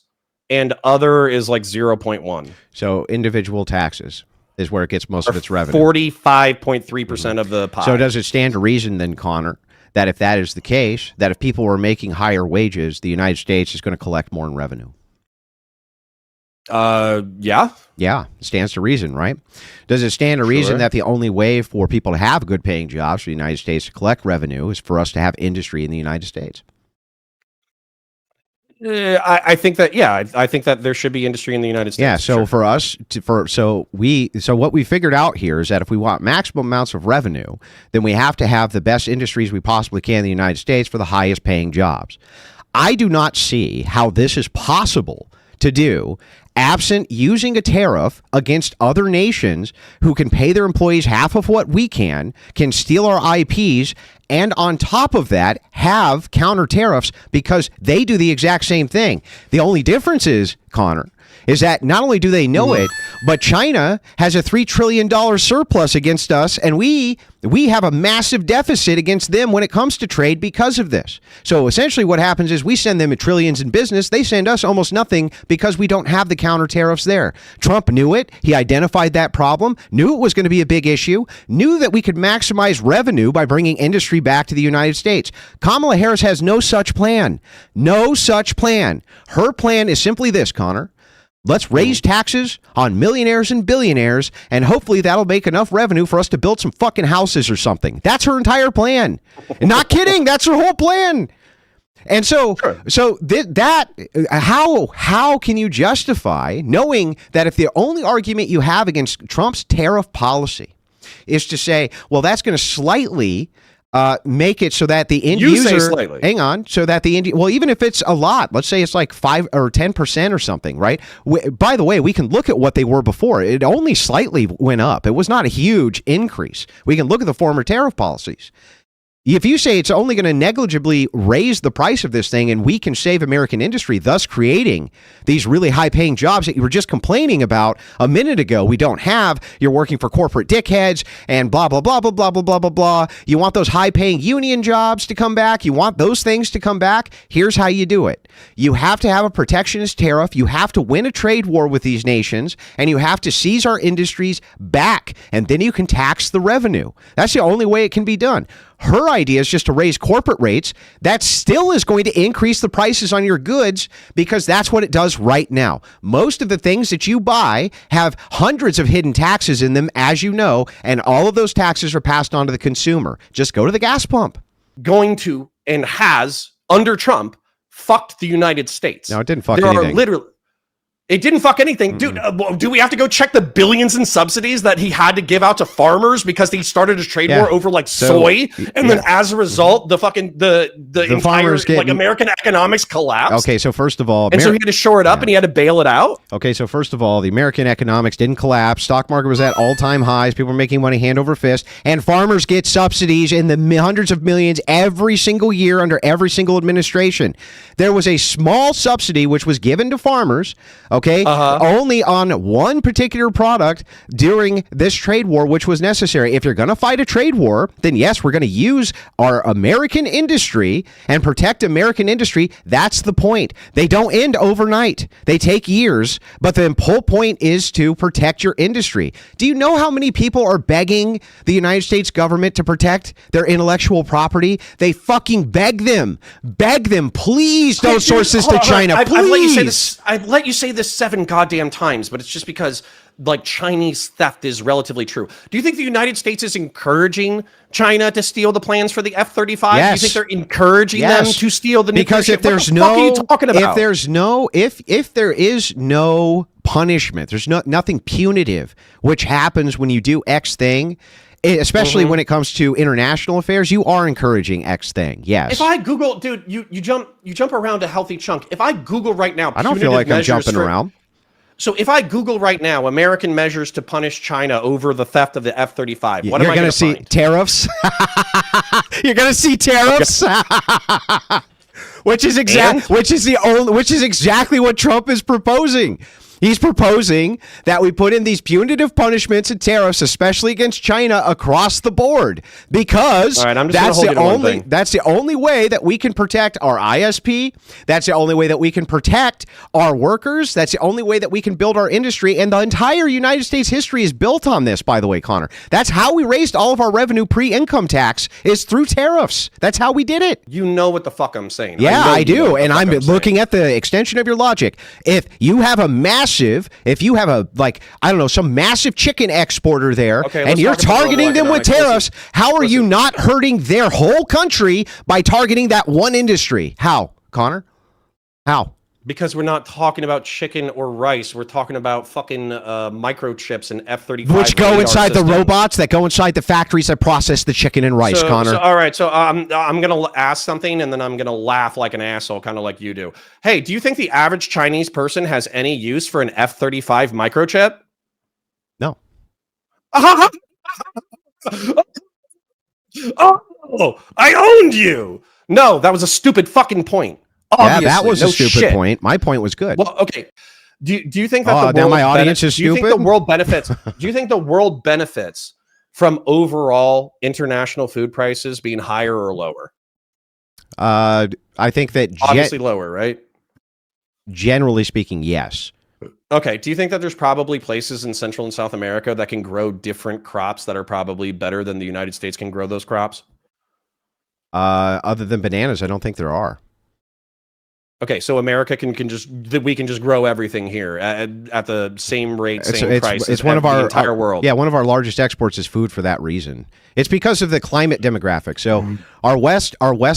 and other is like 0.1%. So individual taxes is where it gets most of its revenue. 45.3% of the pie. So does it stand to reason then, Conor, that if that is the case, that if people were making higher wages, the United States is going to collect more in revenue? Yeah. Yeah, it stands to reason, right? Does it stand to reason that the only way for people to have good paying jobs for the United States to collect revenue is for us to have industry in the United States? I think that, I think that there should be industry in the United States. Yeah, so for us, so what we figured out here is that if we want maximum amounts of revenue, then we have to have the best industries we possibly can in the United States for the highest paying jobs. I do not see how this is possible to do absent using a tariff against other nations who can pay their employees half of what we can steal our IPs, and on top of that, have counter tariffs because they do the exact same thing. The only difference is, Conor, is that not only do they know it, but China has a $3 trillion surplus against us, and we have a massive deficit against them when it comes to trade because of this. So essentially what happens is we send them trillions in business. They send us almost nothing because we don't have the counter tariffs there. Trump knew it. He identified that problem, knew it was going to be a big issue, knew that we could maximize revenue by bringing industry back to the United States. Kamala Harris has no such plan. No such plan. Her plan is simply this, Conor. Let's raise taxes on millionaires and billionaires, and hopefully that'll make enough revenue for us to build some fucking houses or something. That's her entire plan. Not kidding. That's her whole plan. And so, how can you justify knowing that if the only argument you have against Trump's tariff policy is to say, well, that's going to slightly make it so that the end user, hang on, so that the end, well, even if it's a lot, let's say it's like 5 or 10% or something, right? By the way, we can look at what they were before. It only slightly went up. It was not a huge increase. We can look at the former tariff policies. If you say it's only going to negligibly raise the price of this thing and we can save American industry, thus creating these really high-paying jobs that you were just complaining about a minute ago, we don't have, you're working for corporate dickheads and blah, blah, blah, blah, blah, blah, blah, blah, blah. You want those high-paying union jobs to come back. You want those things to come back. Here's how you do it. You have to have a protectionist tariff. You have to win a trade war with these nations, and you have to seize our industries back, and then you can tax the revenue. That's the only way it can be done. Her idea is just to raise corporate rates. That still is going to increase the prices on your goods because that's what it does right now. Most of the things that you buy have hundreds of hidden taxes in them, as you know, and all of those taxes are passed on to the consumer. Just go to the gas pump. Going to and has under Trump fucked the United States. No, it didn't fuck there anything. Are literally, it didn't fuck anything. Dude, do we have to go check the billions in subsidies that he had to give out to farmers because he started a trade war over like soy? And then as a result, the entire farmers like American economics collapsed. Okay, so first of all, and so he had to shore it up and he had to bail it out. Okay, so first of all, the American economics didn't collapse. Stock market was at all-time highs. People were making money hand over fist. And farmers get subsidies in the hundreds of millions every single year under every single administration. There was a small subsidy which was given to farmers, okay, only on one particular product during this trade war, which was necessary. If you're going to fight a trade war, then yes, we're going to use our American industry and protect American industry. That's the point. They don't end overnight. They take years, but the whole point is to protect your industry. Do you know how many people are begging the United States government to protect their intellectual property? They fucking beg them. Beg them, please don't source this to China. Please. I've let you say this 7 goddamn times, but it's just because like Chinese theft is relatively true. Do you think the United States is encouraging China to steal the plans for the F-35? Yes. Do you think they're encouraging them to steal the nuclear because if ship? there's what the fuck are you talking about? if there is no punishment, there's nothing punitive which happens when you do X thing, especially when it comes to international affairs, you are encouraging X thing. Yes. If I Google, dude, you jump around a healthy chunk. If I Google right now, I don't feel like I'm jumping around. So if I Google right now, American measures to punish China over the theft of the F-35, what am I going to see? Tariffs. You're going to see tariffs. which is exactly what Trump is proposing. He's proposing that we put in these punitive punishments and tariffs, especially against China, across the board, because that's the only way that we can protect our ISP. That's the only way that we can protect our workers. That's the only way that we can build our industry. And the entire United States history is built on this, by the way, Connor. That's how we raised all of our revenue pre-income tax, is through tariffs. That's how we did it. You know what the fuck I'm saying. Yeah, I do. And I'm looking at the extension of your logic. If you have some massive chicken exporter there, and you're targeting them with tariffs, how are you not hurting their whole country by targeting that one industry? How, Connor? How? Because we're not talking about chicken or rice. We're talking about fucking microchips and F-35. Which go inside the robots that go inside the factories that process the chicken and rice, Connor. All right, so I'm going to ask something, and then I'm going to laugh like an asshole, kind of like you do. Hey, do you think the average Chinese person has any use for an F-35 microchip? No. Oh, I owned you. No, that was a stupid fucking point. Obviously, yeah, that was a stupid point. My point was good. Well, okay. Do you think that the world my audience is stupid? Do you think the world benefits? Do you think the world benefits from overall international food prices being higher or lower? I think that obviously lower, right? Generally speaking, yes. Okay. Do you think that there's probably places in Central and South America that can grow different crops that are probably better than the United States can grow those crops? Other than bananas, I don't think there are. Okay, so America we can just grow everything here at the same rate, same price. It's one of our entire world. Yeah, one of our largest exports is food for that reason. It's because of the climate demographic. So our west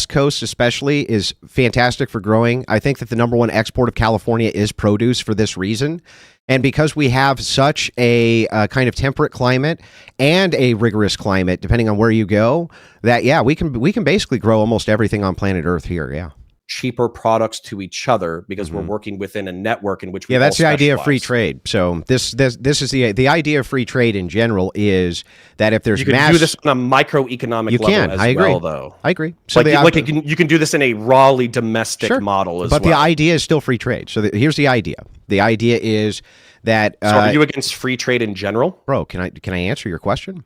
coast especially is fantastic for growing. I think that the number one export of California is produce for this reason. And because we have such a kind of temperate climate and a rigorous climate, depending on where you go, that we can basically grow almost everything on planet Earth here. Yeah. Cheaper products to each other because we're working within a network in which we that's the idea of free trade. So this is the idea of free trade in general is that if there's you can do this on a microeconomic level as well, though. I agree. So you can do this in a rawly domestic model as well. But the idea is still free trade. So here's the idea. The idea is that so are you against free trade in general? Bro, can I answer your question?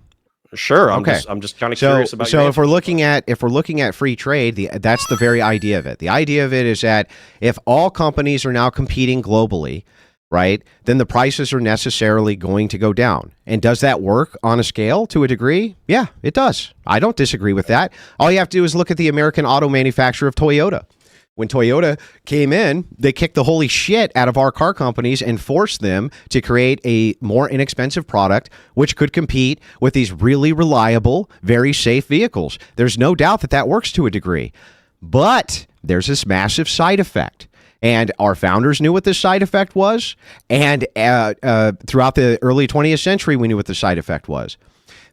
Sure. I'm just kind of curious about. So if we're looking at free trade, that's the very idea of it. The idea of it is that if all companies are now competing globally, right, then the prices are necessarily going to go down. And does that work on a scale to a degree? Yeah, it does. I don't disagree with that. All you have to do is look at the American auto manufacturer of Toyota. When Toyota came in, they kicked the holy shit out of our car companies and forced them to create a more inexpensive product which could compete with these really reliable, very safe vehicles. There's no doubt that works to a degree. But there's this massive side effect. And our founders knew what this side effect was. And throughout the early 20th century, we knew what the side effect was.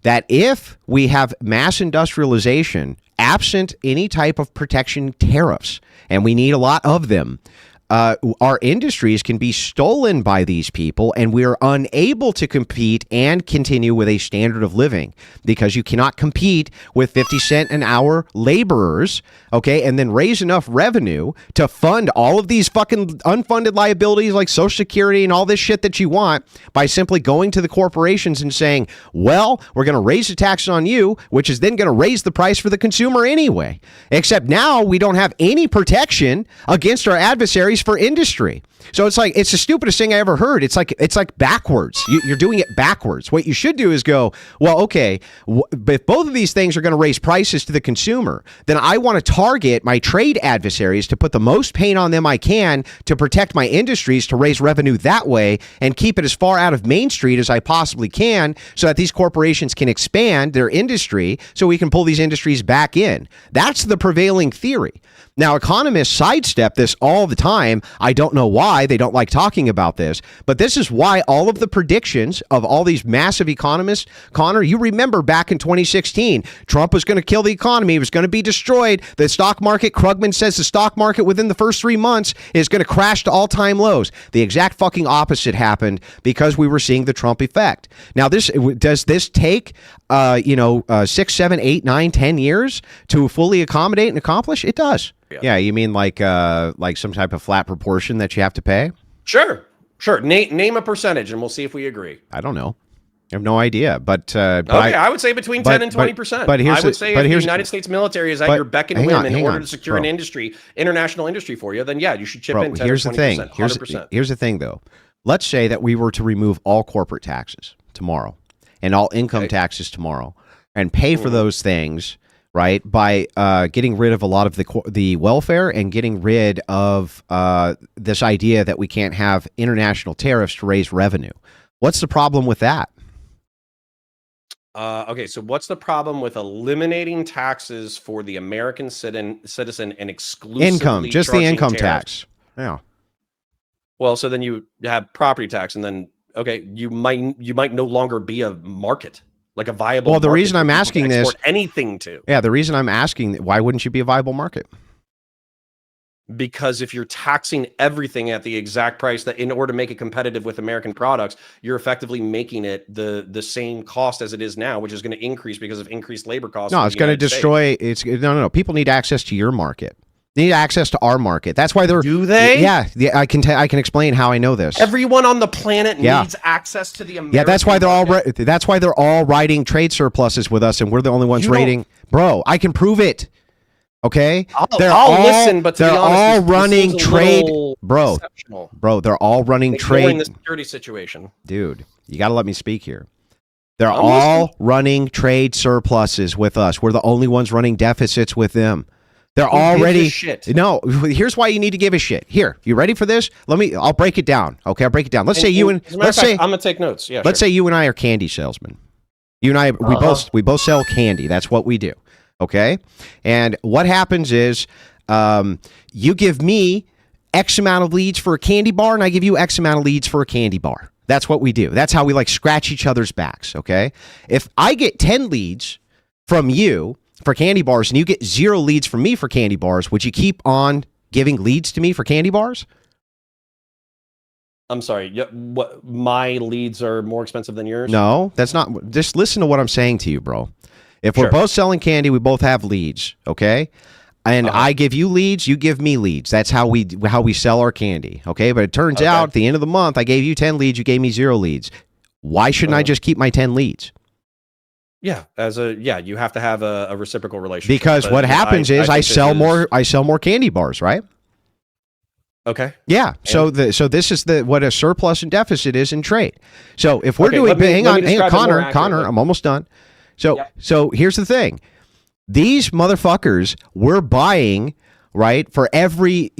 That if we have mass industrialization, absent any type of protection tariffs, and we need a lot of them, our industries can be stolen by these people, and we are unable to compete and continue with a standard of living because you cannot compete with 50 cent an hour laborers, okay, and then raise enough revenue to fund all of these fucking unfunded liabilities like Social Security and all this shit that you want by simply going to the corporations and saying, well, we're going to raise the taxes on you, which is then going to raise the price for the consumer anyway. Except now we don't have any protection against our adversaries for industry. So it's like, it's the stupidest thing I ever heard. It's like backwards. You're doing it backwards. What you should do is go, well, okay, if both of these things are going to raise prices to the consumer, then I want to target my trade adversaries to put the most pain on them I can to protect my industries, to raise revenue that way and keep it as far out of Main Street as I possibly can so that these corporations can expand their industry so we can pull these industries back in. That's the prevailing theory. Now, economists sidestep this all the time. I don't know why. They don't like talking about this, but this is why all of the predictions of all these massive economists, Connor, you remember back in 2016, Trump was going to kill the economy. It was going to be destroyed. The stock market, Krugman says the stock market within the first 3 months is going to crash to all-time lows. The exact fucking opposite happened because we were seeing the Trump effect. Now, does this take 6, 7, 8, 9, 10 years to fully accommodate and accomplish? It does. Yeah, you mean like some type of flat proportion that you have to pay? Sure. Name a percentage, and we'll see if we agree. I don't know. I have no idea, but I would say between 10 and 20%. But I would say if the United States military is at your beck and whim in order to secure an international industry for you, then yeah, you should chip in 10 here's to 20%. 100%. Here's the thing, though. Let's say that we were to remove all corporate taxes tomorrow and all income taxes tomorrow and pay for those things, right, by getting rid of a lot of the welfare and getting rid of this idea that we can't have international tariffs to raise revenue. What's the problem with that? Okay, so what's the problem with eliminating taxes for the American citizen and exclusively income, just the income tax? Yeah. Well, so then you have property tax, and then you might no longer be a market, like a viable. Well, the market reason I'm asking this, anything to. Yeah, the reason I'm asking, why wouldn't you be a viable market? Because if you're taxing everything at the exact price that in order to make it competitive with American products, you're effectively making it the same cost as it is now, which is going to increase because of increased labor costs. No, it's going to destroy. No. People need access to your market. They need access to our market. That's why Do they? Yeah. I can explain how I know this. Everyone on the planet needs access to the American. Yeah, that's why they're all writing trade surpluses with us, and we're the only ones rating. Bro, I can prove it. Okay, I'll listen, but to they're be honest, all running trade, bro. They're all running trade. The security situation, dude. You got to let me speak here. They're all running trade surpluses with us. We're the only ones running deficits with them. They're already shit. No, here's why you need to give a shit. Here, you ready for this? I'll break it down. Okay, I'll break it down. Let's say I'm gonna take notes. Yeah. Let's say you and I are candy salesmen. You and I, we both sell candy. That's what we do. Okay, and what happens is, you give me X amount of leads for a candy bar, and I give you X amount of leads for a candy bar. That's what we do. That's how we like scratch each other's backs. Okay, if I get 10 leads from you for candy bars, and you get 0 leads from me for candy bars, would you keep on giving leads to me for candy bars? I'm sorry. What, my leads are more expensive than yours? No, that's not. Just listen to what I'm saying to you, bro. If we're both selling candy, we both have leads, okay? And I give you leads, you give me leads. That's how we sell our candy, okay? But it turns out at the end of the month, I gave you 10 leads, you gave me 0 leads. Why shouldn't I just keep my 10 leads? Yeah, you have to have a reciprocal relationship. Because what happens is I sell more candy bars, right? Okay. Yeah. So this is what a surplus and deficit is in trade. So if we're hang on, Connor, I'm almost done. So here's the thing. These motherfuckers were buying right? For every,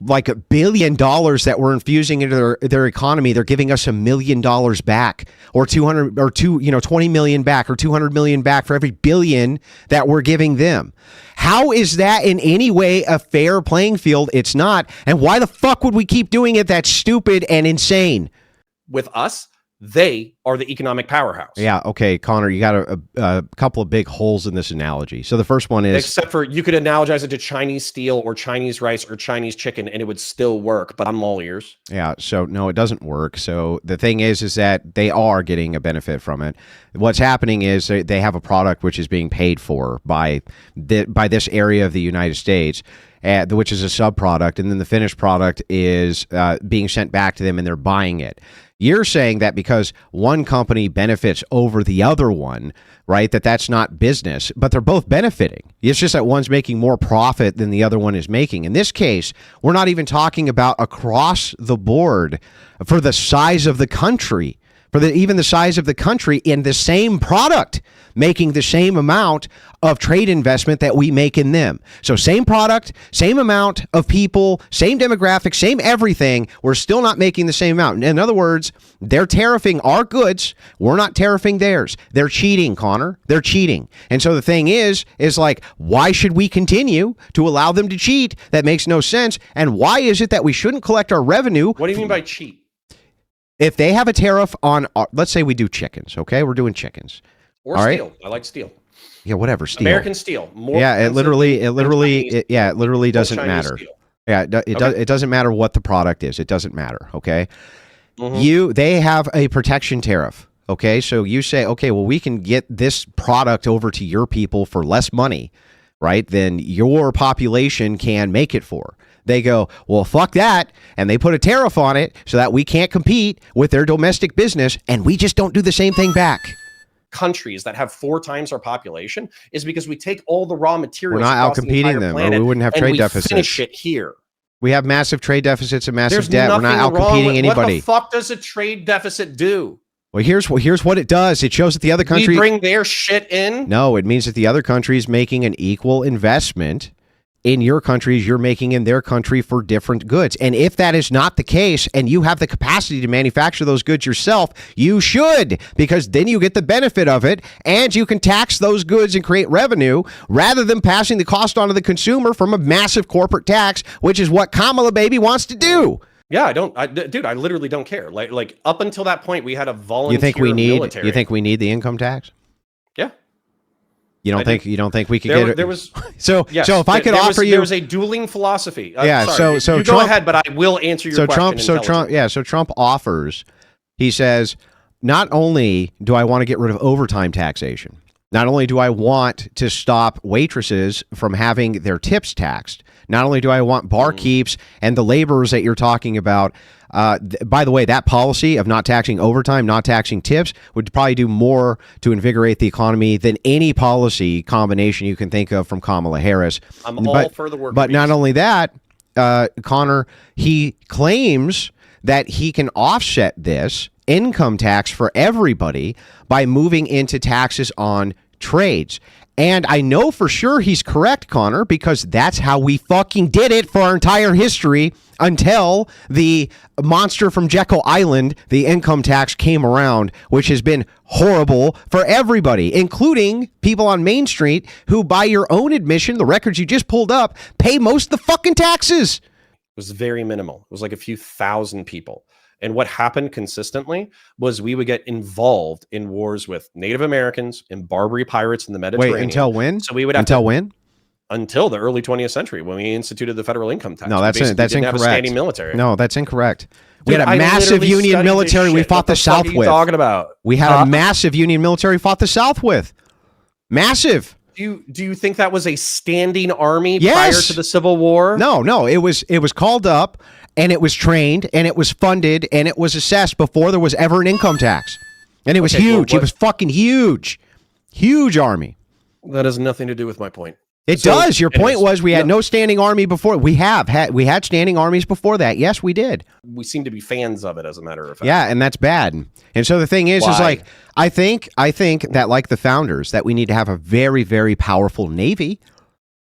like $1 billion that we're infusing into their economy, they're giving us $1 million back, or 20 million back, or 200 million back for every billion that we're giving them. How is that in any way a fair playing field? It's not. And why the fuck would we keep doing it? That's stupid and insane. With us, they are the economic powerhouse. Yeah, okay, Connor, you got a couple of big holes in this analogy. So the first one is... Except for you could analogize it to Chinese steel or Chinese rice or Chinese chicken, and it would still work, but I'm all ears. Yeah, so no, it doesn't work. So the thing is that they are getting a benefit from it. What's happening is they have a product which is being paid for by this area of the United States, which is a subproduct, and then the finished product is being sent back to them, and they're buying it. You're saying that because one company benefits over the other one, right, that's not business, but they're both benefiting. It's just that one's making more profit than the other one is making. In this case, we're not even talking about across the board for the size of the country, even the size of the country in the same product, making the same amount of trade investment that we make in them. So same product, same amount of people, same demographic, same everything. We're still not making the same amount. In other words, they're tariffing our goods. We're not tariffing theirs. They're cheating, Connor. They're cheating. And so the thing is like, why should we continue to allow them to cheat? That makes no sense. And why is it that we shouldn't collect our revenue? What do you mean by cheat? If they have a tariff on, let's say we do chickens, okay? We're doing chickens. Or all steel. Right? I like steel. Yeah, whatever. Steel. American steel. More it literally doesn't matter. Steel. Yeah, it doesn't matter what the product is. It doesn't matter. Okay. Mm-hmm. They have a protection tariff. Okay. So you say, okay, well, we can get this product over to your people for less money, right, than your population can make it for. They go, well, fuck that. And they put a tariff on it so that we can't compete with their domestic business. And we just don't do the same thing back. Countries that have 4 times our population is because we take all the raw materials. We're not out competing them, or we wouldn't have trade deficits. Finish it here. We have massive trade deficits and massive debt. We're not out wrong competing with, anybody. What the fuck does a trade deficit do? Well, here's what it does. It shows that the other country... We bring their shit in? No, it means that the other country is making an equal investment in your countries you're making in their country for different goods. And if that is not the case, and you have the capacity to manufacture those goods yourself, you should, because then you get the benefit of it, and you can tax those goods and create revenue rather than passing the cost on to the consumer from a massive corporate tax, which is what Kamala baby wants to do. Yeah, dude, I literally don't care. Like up until that point, we had a volunteer military. You think we need the income tax? Yeah. You don't think we could get it? There was so if I could offer you, there was a dueling philosophy. So you Trump, go ahead, but I will answer your question. So Trump offers. He says, not only do I want to get rid of overtime taxation, not only do I want to stop waitresses from having their tips taxed, not only do I want barkeeps and the laborers that you're talking about. By the way, that policy of not taxing overtime, not taxing tips would probably do more to invigorate the economy than any policy combination you can think of from Kamala Harris. I'm all for the work. But not only that, Connor, he claims that he can offset this income tax for everybody by moving into taxes on trades. And I know for sure he's correct, Connor, because that's how we fucking did it for our entire history until the monster from Jekyll Island, the income tax, came around, which has been horrible for everybody, including people on Main Street who, by your own admission, the records you just pulled up, pay most of the fucking taxes. It was very minimal. It was like a few thousand people. And what happened consistently was we would get involved in wars with Native Americans and Barbary pirates in the Mediterranean. Wait, until when? So we would have when? Until the early 20th century, when we instituted the federal income tax. No, that's incorrect. Have a standing military. No, that's incorrect. We had a massive Union military we fought the South with. What are you talking about? We had a massive Union military we fought the South with. Massive. Do you think that was a standing army Yes. prior to the Civil War? No. It was called up, and it was trained, and it was funded, and it was assessed before there was ever an income tax. And it was huge. It was fucking huge. Huge army. That has nothing to do with my point. It does. Your point was we had no standing army before. We had standing armies before that. Yes, we did. We seem to be fans of it, as a matter of fact. Yeah, and that's bad. And so the thing is like, I think that, like the founders, that we need to have a very, very powerful Navy.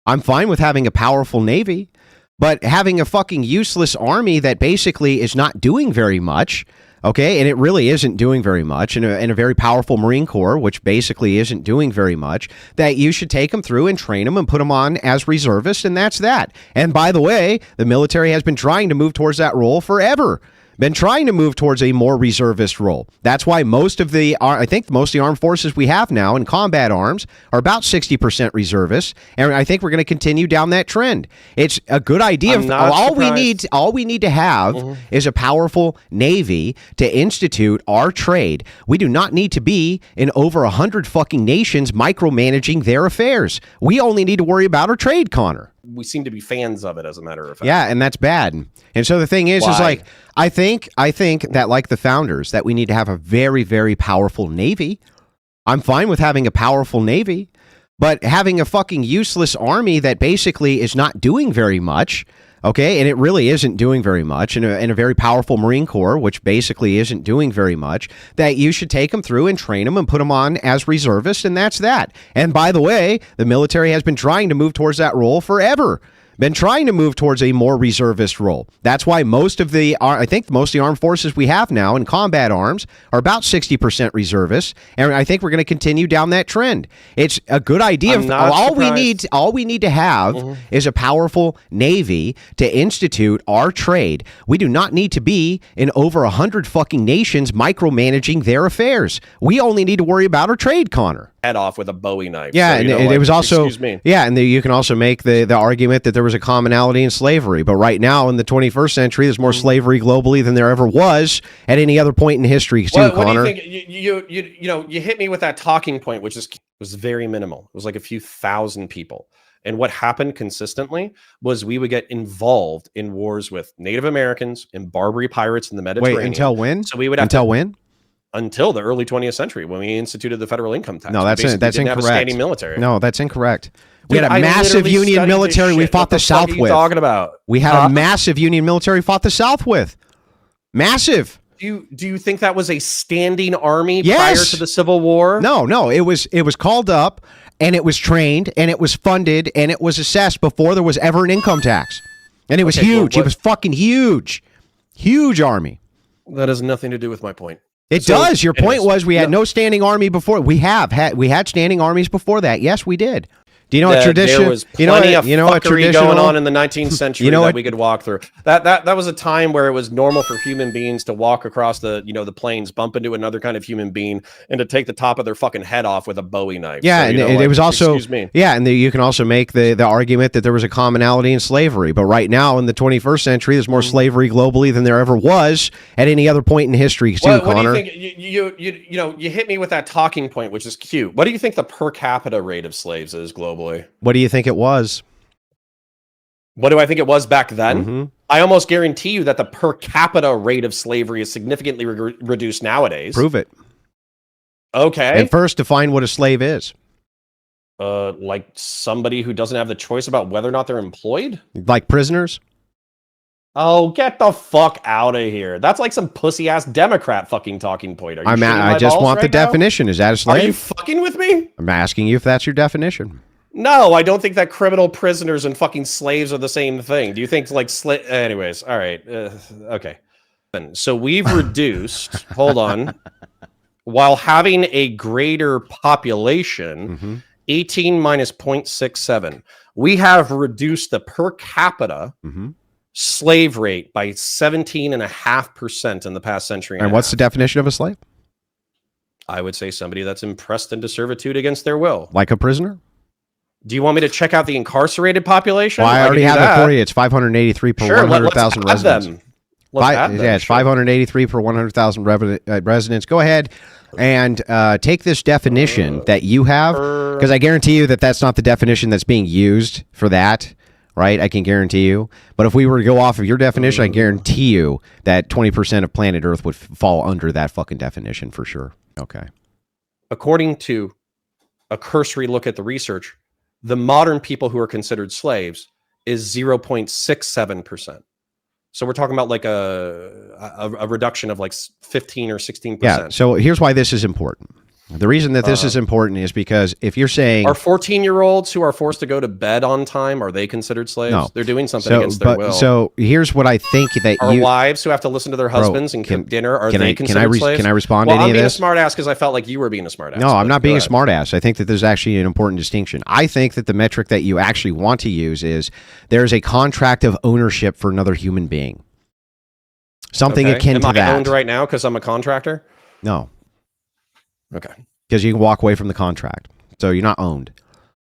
I'm fine with having a powerful Navy, but having a fucking useless army that basically is not doing very much, okay, and it really isn't doing very much, and a very powerful Marine Corps, which basically isn't doing very much, that you should take them through and train them and put them on as reservists, and that's that. And by the way, the military has been trying to move towards that role forever. Been trying to move towards a more reservist role. That's why most of the armed forces we have now in combat arms are about 60% reservists, and I think we're going to continue down that trend. It's a good idea. All we need to have is a powerful Navy to institute our trade. We do not need to be in over 100 fucking nations micromanaging their affairs. We only need to worry about our trade, Connor. We seem to be fans of it, as a matter of fact. Yeah, and that's bad. And so the thing is like, I think that, like the founders, that we need to have a very, very powerful Navy. I'm fine with having a powerful Navy, but having a fucking useless army that basically is not doing very much, okay, and it really isn't doing very much, and a very powerful Marine Corps, which basically isn't doing very much, that you should take them through and train them and put them on as reservists, and that's that. And by the way, the military has been trying to move towards that role forever. Been trying to move towards a more reservist role. That's why most of the armed forces we have now in combat arms are about 60% reservists, and I think we're going to continue down that trend. It's a good idea. All we need to have is a powerful Navy to institute our trade. We do not need to be in over 100 fucking nations micromanaging their affairs. We only need to worry about our trade, Connor. Head off with a Bowie knife. Yeah, so, and it was also, excuse me. Yeah, and you can also make the argument that there was a commonality in slavery. But right now, in the 21st century, there's more slavery globally than there ever was at any other point in history, too, Connor. What do you think? You hit me with that talking point, which was very minimal. It was like a few thousand people. And what happened consistently was we would get involved in wars with Native Americans and Barbary pirates in the Mediterranean. Wait, until when? So we would have until when? Until the early 20th century, when we instituted the federal income tax. No, that's incorrect. Have a standing military. No, that's incorrect. Dude, we had a massive Union military we fought the South with. What are you talking about? We had a massive Union military fought the South with. Massive. Do you think that was a standing army Yes. prior to the Civil War? No. It was called up, and it was trained, and it was funded, and it was assessed before there was ever an income tax. And it was huge. It was fucking huge. Huge army. That has nothing to do with my point. It does. Your point was we had no standing army before. We had standing armies before that. Yes, we did. Do you know what tradition? There was plenty of fuckery going on in the 19th century that we could walk through. That was a time where it was normal for human beings to walk across the the plains, bump into another kind of human being, and to take the top of their fucking head off with a Bowie knife. Yeah, so, and it was also excuse me. Yeah, and you can also make the argument that there was a commonality in slavery. But right now, in the 21st century, there's more slavery globally than there ever was at any other point in history, too, Connor. What do you think? You hit me with that talking point, which is cute. What do you think the per capita rate of slaves is globally? What do you think it was? What do I think it was back then? Mm-hmm. I almost guarantee you that the per capita rate of slavery is significantly reduced nowadays. Prove it. Okay. And first, define what a slave is. Like somebody who doesn't have the choice about whether or not they're employed? Like prisoners? Oh, get the fuck out of here. That's like some pussy-ass Democrat fucking talking point. Are you I just want the definition. Is that a slave? Are you fucking with me? I'm asking you if that's your definition. No, I don't think that criminal prisoners and fucking slaves are the same thing. Do you think like anyways, all right. Okay. So we've reduced, hold on, while having a greater population, 18 minus 0.67, we have reduced the per capita slave rate by 17.5% in the past century. And what's the definition of a slave? I would say somebody that's impressed into servitude against their will. Like a prisoner? Do you want me to check out the incarcerated population? Well, I already have it for you. It's 583 per 100,000 residents. It's 583 per 100,000 residents. Go ahead and take this definition that you have, because I guarantee you that that's not the definition that's being used for that, right? I can guarantee you. But if we were to go off of your definition, I guarantee you that 20% of planet Earth would fall under that fucking definition for sure. Okay. According to a cursory look at the research, the modern people who are considered slaves is 0.67%. So we're talking about like a reduction of like 15 or 16%. Yeah. So here's why this is important. The reason that this is important is because if you're saying... Are 14-year-olds who are forced to go to bed on time, are they considered slaves? No. They're doing something against their will. So here's what I think that Are wives who have to listen to their husbands and cook dinner, are they considered slaves? Can I respond to any of this? I'm being a smart ass because I felt like you were being a smart ass. No, I'm not being a smart ass. I think that there's actually an important distinction. I think that the metric that you actually want to use is there's a contract of ownership for another human being. Something akin to that. Am I owned right now because I'm a contractor? No. Okay. Because you can walk away from the contract. So you're not owned.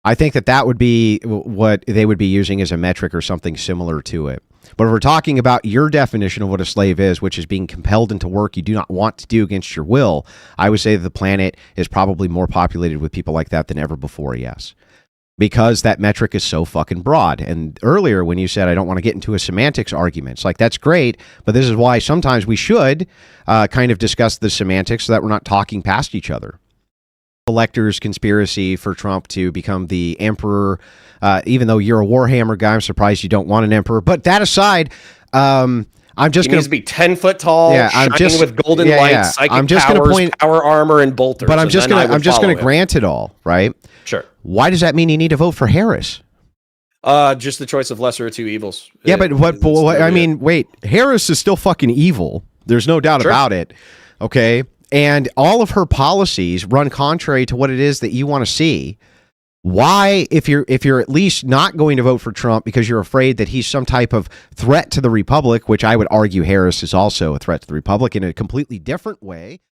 I think that that would be what they would be using as a metric or something similar to it. But if we're talking about your definition of what a slave is, which is being compelled into work you do not want to do against your will, I would say that the planet is probably more populated with people like that than ever before, yes. Because that metric is so fucking broad. And earlier when you said, I don't want to get into a semantics argument, it's like, that's great, but this is why sometimes we should kind of discuss the semantics so that we're not talking past each other. Electors conspiracy for Trump to become the emperor, even though you're a Warhammer guy, I'm surprised you don't want an emperor. But that aside, I'm just going to be 10 foot tall, shining with golden lights, psychic I'm just powers, power armor, and bolters. But I'm just going to grant it all, right? Sure. Why does that mean you need to vote for Harris? Just the choice of lesser of two evils. Yeah, but what I mean, wait, Harris is still fucking evil. There's no doubt about it. Okay. And all of her policies run contrary to what it is that you want to see. Why, if you're at least not going to vote for Trump because you're afraid that he's some type of threat to the Republic, which I would argue Harris is also a threat to the Republic in a completely different way.